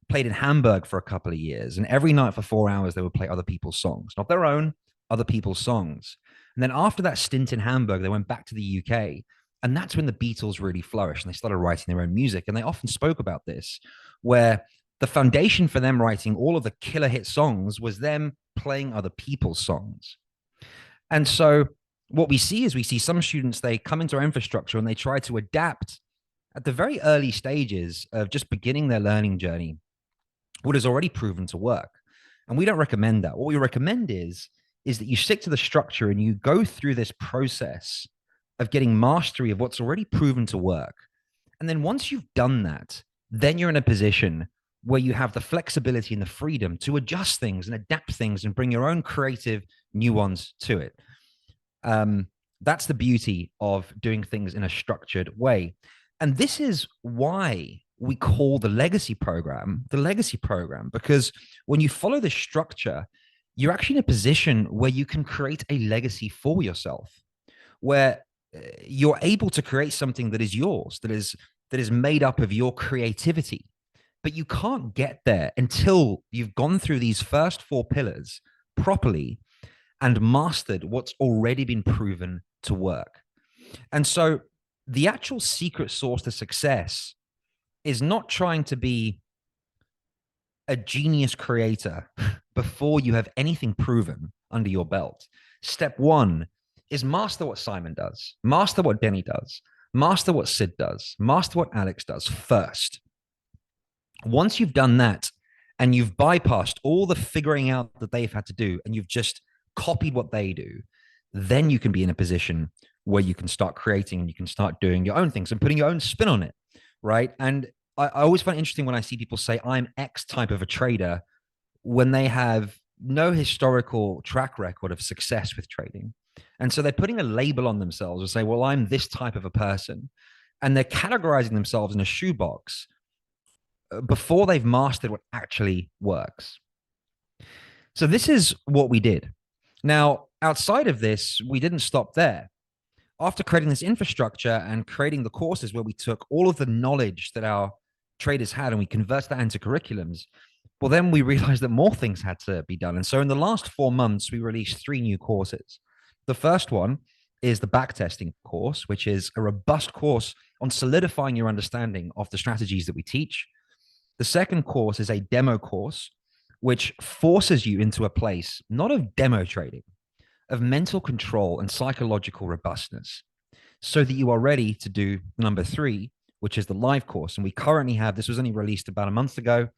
Speaker 1: played in Hamburg for a couple of years, and every night for 4 hours, they would play other people's songs, not their own, other people's songs. And then after that stint in Hamburg, they went back to the UK. And that's when the Beatles really flourished and they started writing their own music. And they often spoke about this, where the foundation for them writing all of the killer hit songs was them playing other people's songs. And so what we see some students, they come into our infrastructure and they try to adapt at the very early stages of just beginning their learning journey what is already proven to work. And we don't recommend that. What we recommend is that you stick to the structure and you go through this process of getting mastery of what's already proven to work. And then once you've done that, then you're in a position where you have the flexibility and the freedom to adjust things and adapt things and bring your own creative nuance to it. That's the beauty of doing things in a structured way. And this is why we call the legacy program, because when you follow the structure, you're actually in a position where you can create a legacy for yourself, where you're able to create something that is yours, that is made up of your creativity. But you can't get there until you've gone through these first 4 pillars properly and mastered what's already been proven to work. And so the actual secret sauce to success is not trying to be a genius creator before you have anything proven under your belt. Step one is master what Simon does, master what Denny does, master what Sid does, master what Alex does first. Once you've done that and you've bypassed all the figuring out that they've had to do and you've just copied what they do, then you can be in a position where you can start creating and you can start doing your own things and putting your own spin on it, right? And I always find it interesting when I see people say, I'm X type of a trader, when they have no historical track record of success with trading. And so they're putting a label on themselves and say, well, I'm this type of a person. And they're categorizing themselves in a shoebox before they've mastered what actually works. So this is what we did. Now, outside of this, we didn't stop there. After creating this infrastructure and creating the courses where we took all of the knowledge that our traders had and we converted that into curriculums, well, then we realized that more things had to be done. And so in the last 4 months, we released 3 new courses. The first one is the backtesting course, which is a robust course on solidifying your understanding of the strategies that we teach. The second course is a demo course, which forces you into a place, not of demo trading, of mental control and psychological robustness, so that you are ready to do number 3, which is the live course. And we currently have, this was only released about a month ago,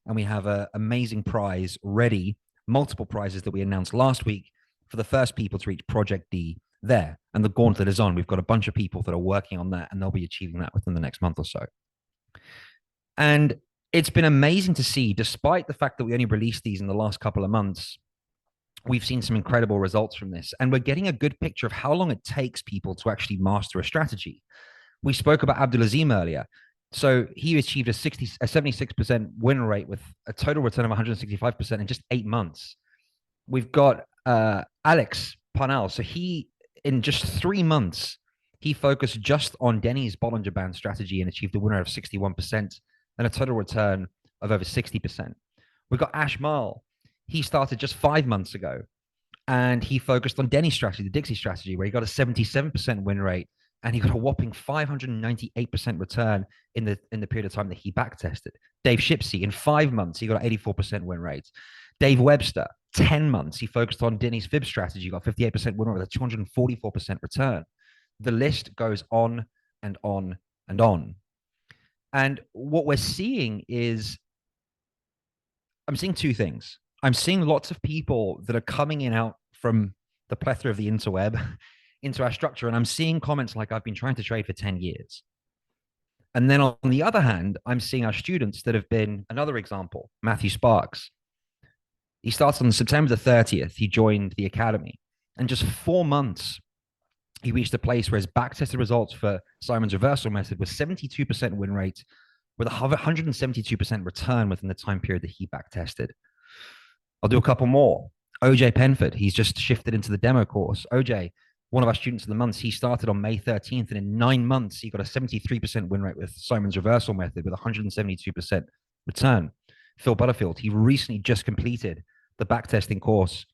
Speaker 1: and we have an amazing prize ready, multiple prizes that we announced last week for the first people to reach Project D there. And the gauntlet is on. We've got a bunch of people that are working on that, and they'll be achieving that within the next month or so. And it's been amazing to see, despite the fact that we only released these in the last couple of months, we've seen some incredible results from this. And we're getting a good picture of how long it takes people to actually master a strategy. We spoke about Abdulazim earlier. So he achieved a 76% win rate with a total return of 165% in just 8 months. We've got Alex Parnell. So he, in just 3 months, he focused just on Denny's Bollinger Band strategy and achieved a winner of 61% and a total return of over 60%. We've got Ash Mal. He started just 5 months ago and he focused on Denny's strategy, the Dixie strategy, where he got a 77% win rate and he got a whopping 598% return in the period of time that he backtested. Dave Shipsey, in 5 months, he got an 84% win rate. Dave Webster, 10 months, he focused on Denny's fib strategy, got 58% win rate with a 244% return. The list goes on and on and on. And what we're seeing is, I'm seeing 2 things. I'm seeing lots of people that are coming in out from the plethora of the interweb into our structure. And I'm seeing comments like, I've been trying to trade for 10 years. And then on the other hand, I'm seeing our students that have been, another example, Matthew Sparks. He starts on September the 30th. He joined the academy. And just 4 months, he reached a place where his backtested results for Simon's reversal method was 72% win rate with a 172% return within the time period that he backtested. I'll do a couple more. OJ Penford, he's just shifted into the demo course. OJ, one of our students of the month, he started on May 13th, and in 9 months, he got a 73% win rate with Simon's reversal method with 172% return. Phil Butterfield, he recently just completed the backtesting course.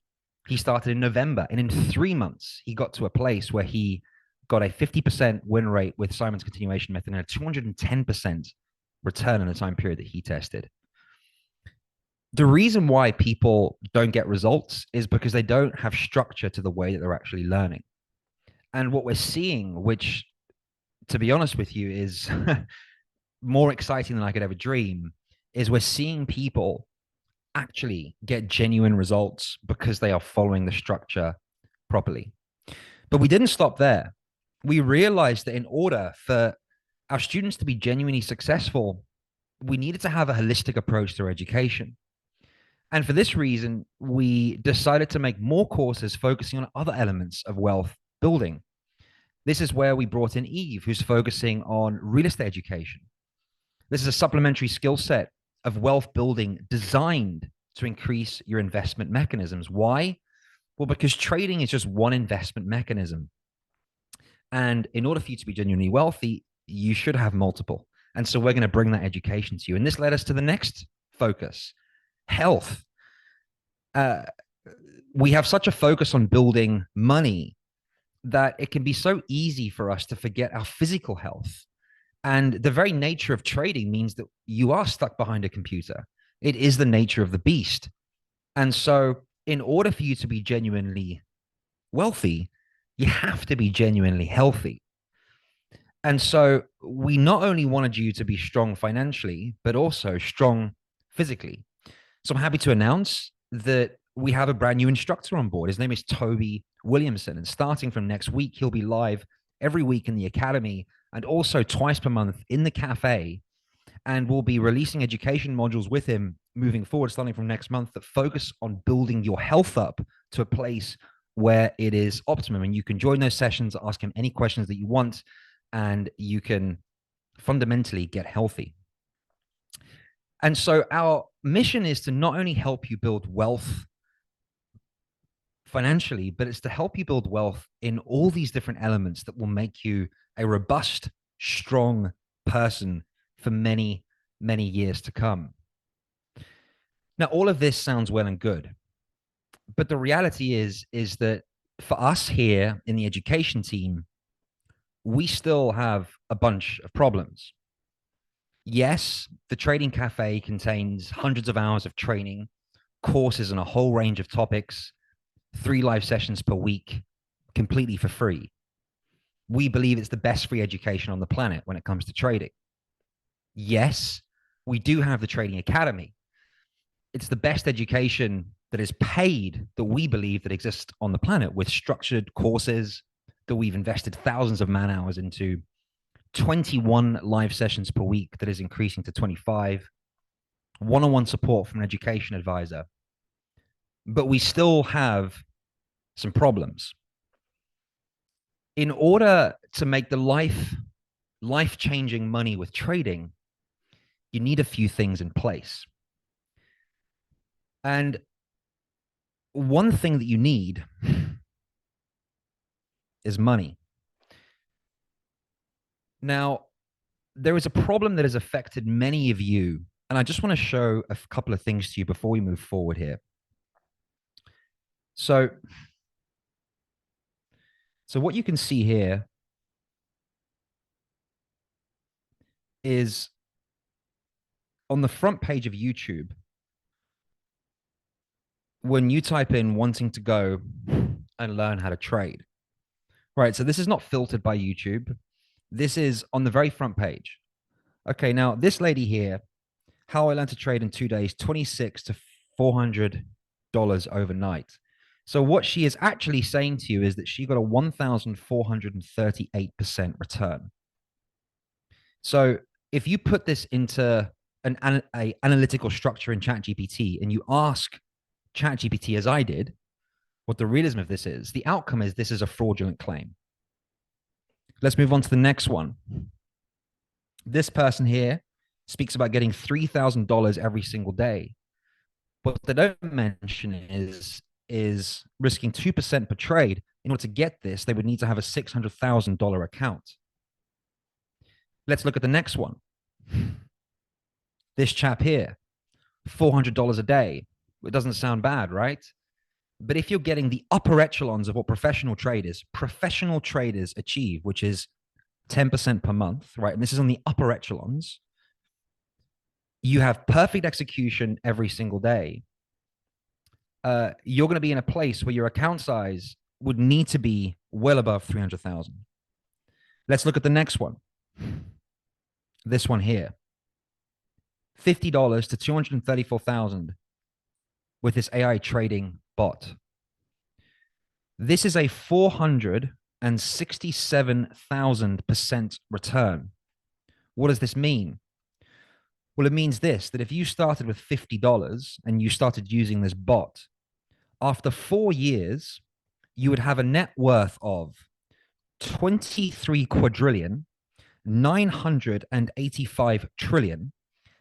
Speaker 1: He started in November, and in 3 months, he got to a place where he got a 50% win rate with Simon's continuation method and a 210% return in the time period that he tested. The reason why people don't get results is because they don't have structure to the way that they're actually learning. And what we're seeing, which, to be honest with you, is more exciting than I could ever dream, is we're seeing people actually get genuine results because they are following the structure properly. But we didn't stop there. We realized that in order for our students to be genuinely successful, we needed to have a holistic approach to education. And for this reason, we decided to make more courses focusing on other elements of wealth building. This is where we brought in Eve, who's focusing on real estate education. This is a supplementary skill set of wealth building designed to increase your investment mechanisms. Why? Well, because trading is just one investment mechanism. And in order for you to be genuinely wealthy, you should have multiple. And so we're going to bring that education to you. And this led us to the next focus, health. We have such a focus on building money that it can be so easy for us to forget our physical health. And the very nature of trading means that you are stuck behind a computer. It is the nature of the beast. And so, in order for you to be genuinely wealthy, you have to be genuinely healthy. And so, we not only wanted you to be strong financially, but also strong physically. So, I'm happy to announce that we have a brand new instructor on board. His name is Toby Williamson. And starting from next week, he'll be live every week in the academy and also twice per month in the cafe. And we'll be releasing education modules with him moving forward, starting from next month, that focus on building your health up to a place where it is optimum. And you can join those sessions, ask him any questions that you want, and you can fundamentally get healthy. And so our mission is to not only help you build wealth financially, but it's to help you build wealth in all these different elements that will make you a robust, strong person for many, many years to come. Now, all of this sounds well and good, but the reality is that for us here in the education team, we still have a bunch of problems. Yes, the Trading Cafe contains hundreds of hours of training, courses on a whole range of topics, 3 live sessions per week, completely for free. We believe it's the best free education on the planet when it comes to trading. Yes, we do have the Trading Academy. It's the best education that is paid that we believe that exists on the planet, with structured courses that we've invested thousands of man hours into, 21 live sessions per week that is increasing to 25, one-on-one support from an education advisor. But we still have some problems. In order to make the life-changing money with trading, you need a few things in place. And one thing that you need is money. Now, there is a problem that has affected many of you, and I just want to show a couple of things to you before we move forward here. So what you can see here is on the front page of YouTube, when you type in wanting to go and learn how to trade, right? So this is not filtered by YouTube. This is on the very front page. Okay, now this lady here, how I learned to trade in 2 days, $26 to $400 overnight. So what she is actually saying to you is that she got a 1,438% return. So if you put this into an analytical structure in ChatGPT and you ask ChatGPT, as I did, what the realism of this is, the outcome is this is a fraudulent claim. Let's move on to the next one. This person here speaks about getting $3,000 every single day. What they don't mention is risking 2% per trade. In order to get this, they would need to have a $600,000 account. Let's look at the next one. This chap here, $400 a day. It doesn't sound bad, right? But if you're getting the upper echelons of what professional traders achieve, which is 10% per month, right? And this is on the upper echelons. You have perfect execution every single day. You're going to be in a place where your account size would need to be well above 300,000. Let's look at the next one. This one here, $50 to 234,000 with this AI trading bot. This is a 467,000% return. What does this mean? Well, it means this, that if you started with $50 and you started using this bot, after 4 years, you would have a net worth of 23 quadrillion, 985 trillion,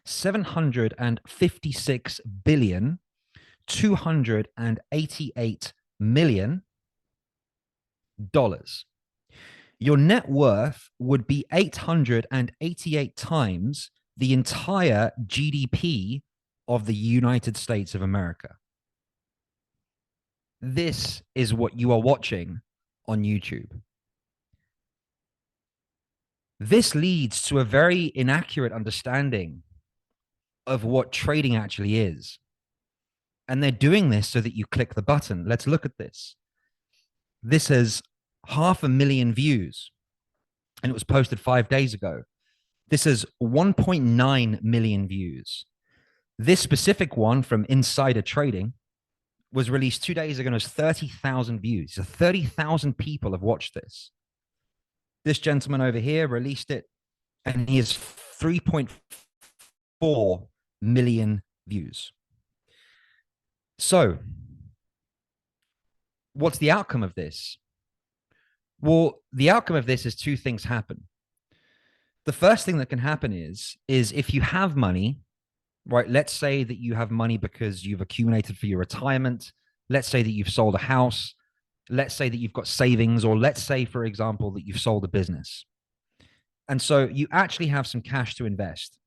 Speaker 1: 756 billion, 288 million dollars. Your net worth would be 888 times the entire GDP of the United States of America. This is what you are watching on YouTube. This leads to a very inaccurate understanding of what trading actually is. And they're doing this so that you click the button. Let's look at this. This has 500,000 views, and it was posted 5 days ago. This has 1.9 million views. This specific one from Insider Trading was released 2 days ago and has 30,000 views. So 30,000 people have watched this. This gentleman over here released it, and he has 3.4 million views. So, what's the outcome of this? Well, the outcome of this is two things happen. The first thing that can happen is if you have money, right? Let's say that you have money because you've accumulated for your retirement. Let's say that you've sold a house. Let's say that you've got savings, or let's say, for example, that you've sold a business. And so you actually have some cash to invest.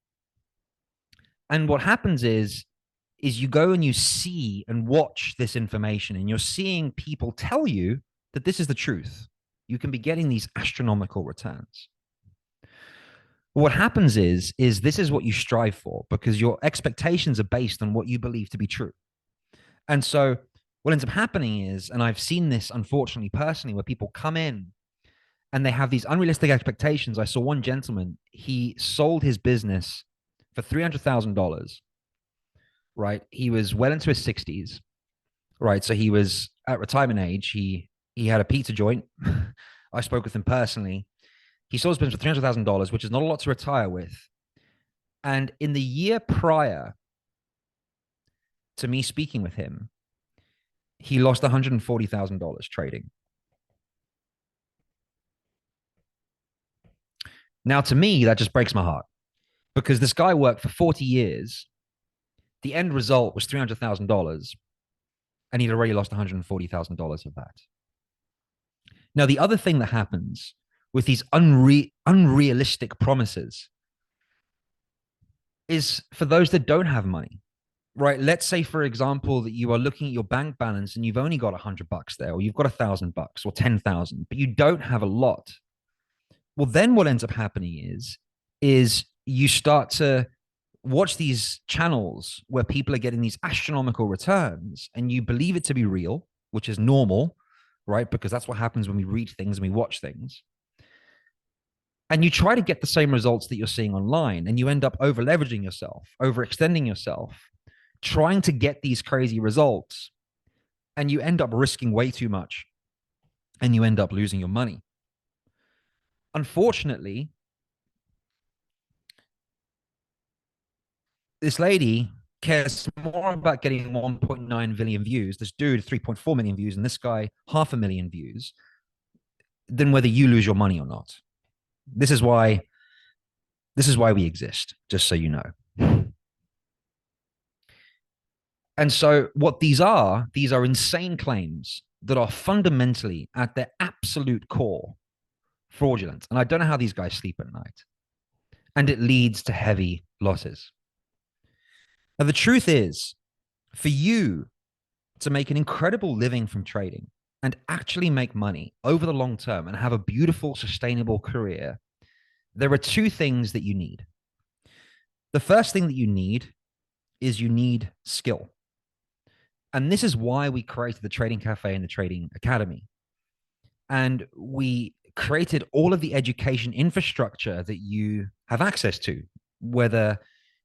Speaker 1: And what happens is you go and you see and watch this information, and you're seeing people tell you that this is the truth. You can be getting these astronomical returns. What happens is this is what you strive for, because your expectations are based on what you believe to be true. And so what ends up happening is, and I've seen this unfortunately personally, where people come in and they have these unrealistic expectations. I saw one gentleman, he sold his business for $300,000, right? He was well into his 60s, right? So he was at retirement age. He had a pizza joint. I spoke with him personally. He sold his business for $300,000, which is not a lot to retire with. And in the year prior to me speaking with him, he lost $140,000 trading. Now, to me, that just breaks my heart, because this guy worked for 40 years. The end result was $300,000, and he'd already lost $140,000 of that. Now, the other thing that happens with these unrealistic promises is for those that don't have money, right? Let's say, for example, that you are looking at your bank balance and you've only got $100 there, or you've got $1,000 or 10,000, but you don't have a lot. Well, then what ends up happening is you start to watch these channels where people are getting these astronomical returns, and you believe it to be real, which is normal, right? Because that's what happens when we read things and we watch things. And you try to get the same results that you're seeing online, and you end up over leveraging yourself, overextending yourself, trying to get these crazy results, and you end up risking way too much, and you end up losing your money. Unfortunately, this lady cares more about getting 1.9 billion views, this dude 3.4 million views, and this guy 500,000 views, than whether you lose your money or not. This is why we exist, just so you know. And so what these are insane claims that are fundamentally, at their absolute core, fraudulent. And I don't know how these guys sleep at night. And it leads to heavy losses. Now, the truth is, for you to make an incredible living from trading and actually make money over the long term and have a beautiful, sustainable career, there are two things that you need. The first thing that you need is you need skill. And this is why we created the Trading Cafe and the Trading Academy. And we created all of the education infrastructure that you have access to, whether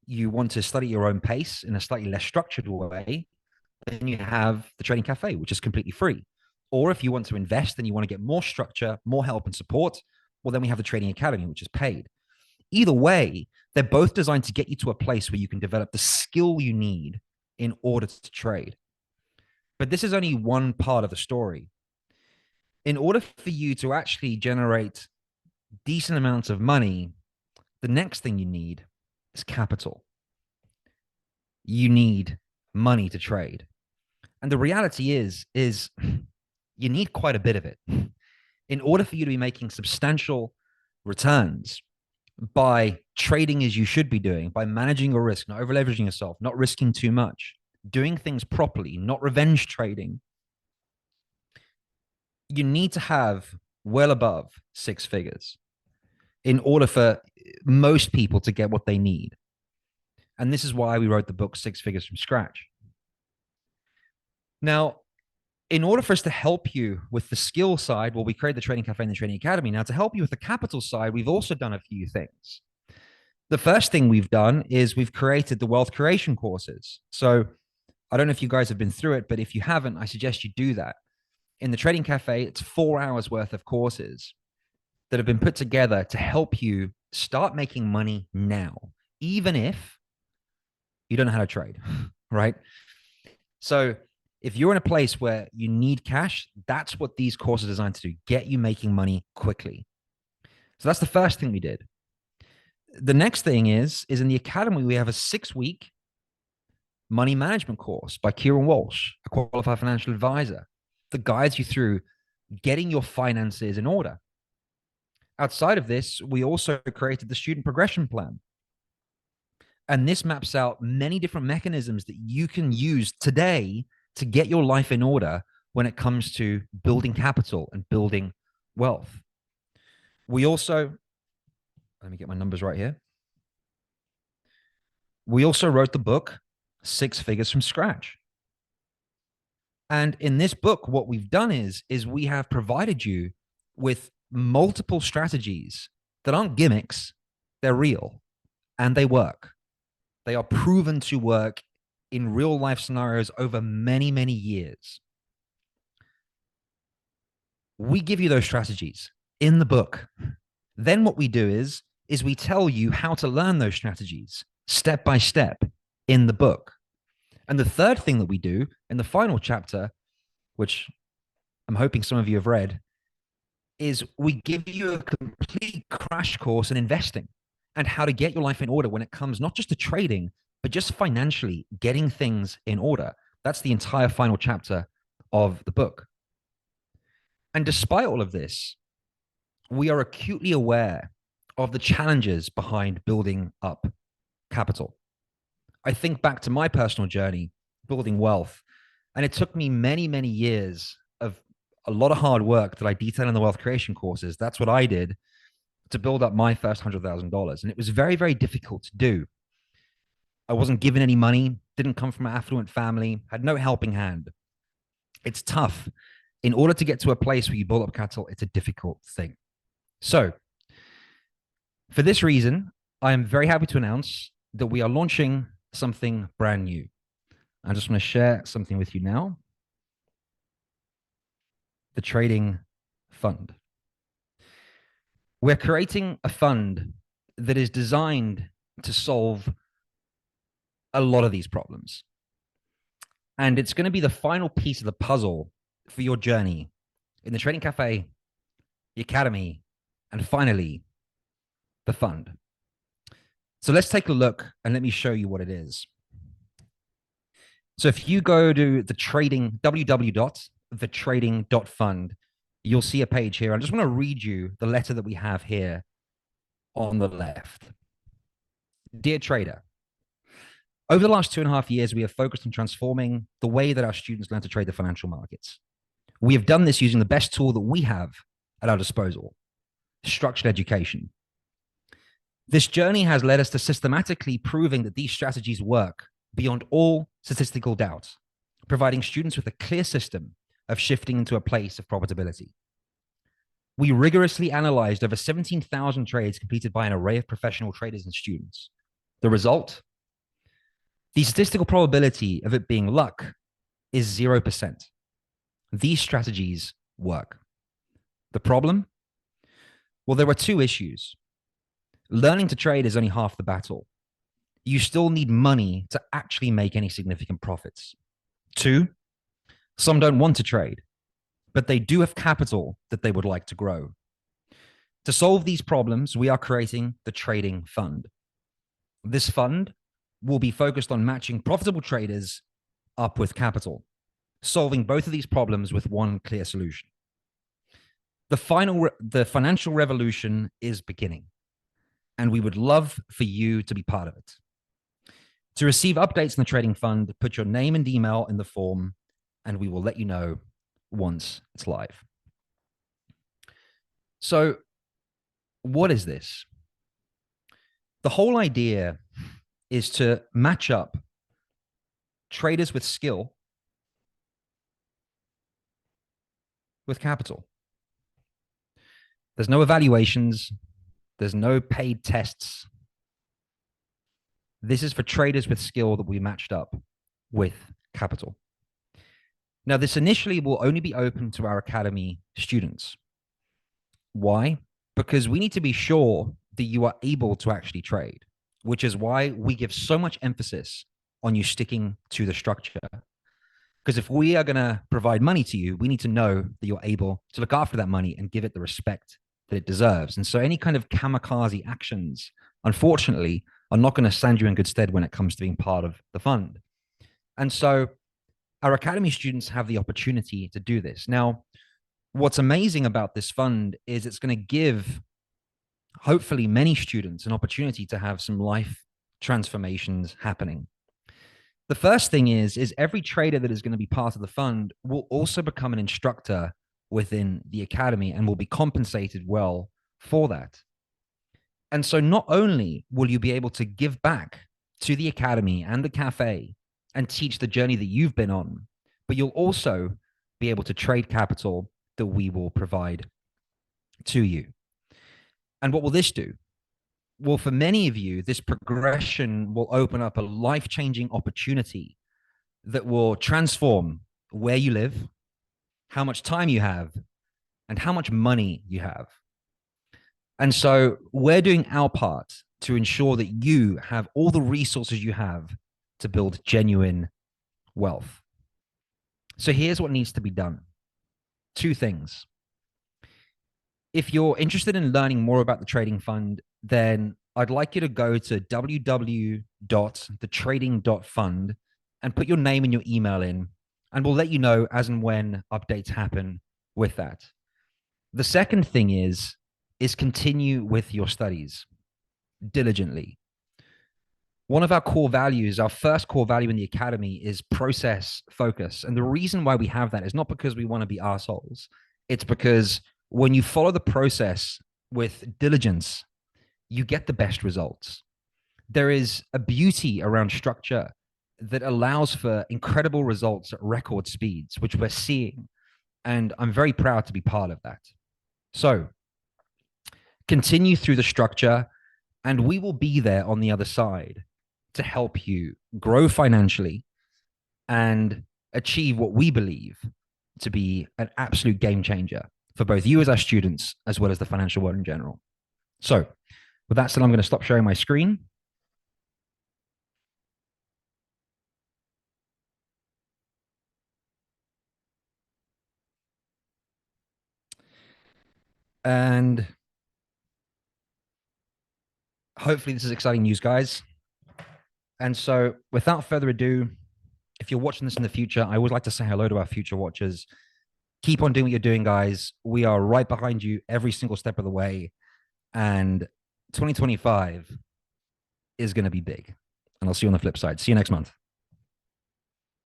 Speaker 1: you want to study at your own pace in a slightly less structured way, then you have the Trading Cafe, which is completely free. Or if you want to invest and you want to get more structure, more help and support, well, then we have the Trading Academy, which is paid. Either way, they're both designed to get you to a place where you can develop the skill you need in order to trade. But this is only one part of the story. In order for you to actually generate decent amounts of money, the next thing you need is capital. You need money to trade. And the reality is you need quite a bit of it. In order for you to be making substantial returns by trading as you should be doing, by managing your risk, not over leveraging yourself, not risking too much, doing things properly, not revenge trading, you need to have well above 6 figures in order for most people to get what they need. And this is why we wrote the book Six Figures from Scratch. Now, in order for us to help you with the skill side, well, we created the Trading Cafe and the Trading Academy. Now, to help you with the capital side, we've also done a few things. The first thing we've done is we've created the wealth creation courses. So I don't know if you guys have been through it, but if you haven't, I suggest you do that. In the Trading Cafe, it's 4 hours worth of courses that have been put together to help you start making money now, even if you don't know how to trade, right? So if you're in a place where you need cash, that's what these courses are designed to do, get you making money quickly. So that's the first thing we did. The next thing is in the academy, we have a 6-week money management course by Kieran Walsh, a qualified financial advisor, that guides you through getting your finances in order. Outside of this, we also created the student progression plan. And this maps out many different mechanisms that you can use today to get your life in order when it comes to building capital and building wealth. We also, let me get my numbers right here. We also wrote the book, Six Figures from Scratch. And in this book, what we've done is we have provided you with multiple strategies that aren't gimmicks, they're real and they work. They are proven to work in real life scenarios over many, many years. We give you those strategies in the book. Then what we do is we tell you how to learn those strategies step by step in the book. And the third thing that we do in the final chapter, which I'm hoping some of you have read, is we give you a complete crash course in investing and how to get your life in order when it comes not just to trading, but just financially getting things in order. That's the entire final chapter of the book. And despite all of this, we are acutely aware of the challenges behind building up capital. I think back to my personal journey, building wealth, and it took me many, many years of a lot of hard work that I detail in the wealth creation courses. That's what I did to build up my first $100,000. And it was very, very difficult to do. I wasn't given any money, didn't come from an affluent family, had no helping hand. It's tough. In order to get to a place where you build up capital, it's a difficult thing. So for this reason, I am very happy to announce that we are launching something brand new. I just want to share something with you now. The Trading Fund. We're creating a fund that is designed to solve a lot of these problems. And it's going to be the final piece of the puzzle for your journey in the Trading Cafe, the Academy, and finally, the fund. So let's take a look and let me show you what it is. So if you go to the trading, www.thetrading.fund, you'll see a page here. I just want to read you the letter that we have here on the left. Dear trader, over the last 2.5 years, we have focused on transforming the way that our students learn to trade the financial markets. We have done this using the best tool that we have at our disposal, structured education. This journey has led us to systematically proving that these strategies work beyond all statistical doubt, providing students with a clear system of shifting into a place of profitability. We rigorously analyzed over 17,000 trades completed by an array of professional traders and students. The result? The statistical probability of it being luck is 0%. These strategies work. The problem? Well, there were 2 issues. Learning to trade is only half the battle. You still need money to actually make any significant profits. 2, some don't want to trade, but they do have capital that they would like to grow. To solve these problems, we are creating the Trading Fund. This fund will be focused on matching profitable traders up with capital, solving both of these problems with one clear solution. The financial revolution is beginning, and we would love for you to be part of it. To receive updates on the Trading Fund, put your name and email in the form, and we will let you know once it's live. So what is this? The whole idea is to match up traders with skill with capital. There's no evaluations. There's no paid tests. This is for traders with skill that we matched up with capital. Now, this initially will only be open to our Academy students. Why? Because we need to be sure that you are able to actually trade, which is why we give so much emphasis on you sticking to the structure. Because if we are going to provide money to you, we need to know that you're able to look after that money and give it the respect that it deserves. And so any kind of kamikaze actions, unfortunately, are not going to stand you in good stead when it comes to being part of the fund. And so our Academy students have the opportunity to do this. Now, what's amazing about this fund is it's going to give, hopefully, many students an opportunity to have some life transformations happening. The first thing is every trader that is going to be part of the fund will also become an instructor within the Academy and will be compensated well for that. And so not only will you be able to give back to the Academy and the cafe and teach the journey that you've been on, but you'll also be able to trade capital that we will provide to you. And what will this do? Well, for many of you, this progression will open up a life-changing opportunity that will transform where you live, how much time you have, and how much money you have. And so we're doing our part to ensure that you have all the resources you have to build genuine wealth. So here's what needs to be done. Two things. If you're interested in learning more about the trading fund, then I'd like you to go to www.TheTrading.fund and put your name and your email in, and we'll let you know as and when updates happen with that. The second thing is continue with your studies diligently. One of our core values, our first core value in the Academy, is process focus. And the reason why we have that is not because we want to be assholes. It's because when you follow the process with diligence, you get the best results. There is a beauty around structure that allows for incredible results at record speeds, which we're seeing. And I'm very proud to be part of that. So continue through the structure, and we will be there on the other side to help you grow financially and achieve what we believe to be an absolute game changer for both you as our students, as well as the financial world in general. So with that said, I'm going to stop sharing my screen. And hopefully this is exciting news, guys. And so without further ado, if you're watching this in the future, I would like to say hello to our future watchers. Keep on doing what you're doing, guys. We are right behind you every single step of the way. And 2025 is going to be big. And I'll see you on the flip side. See you next month.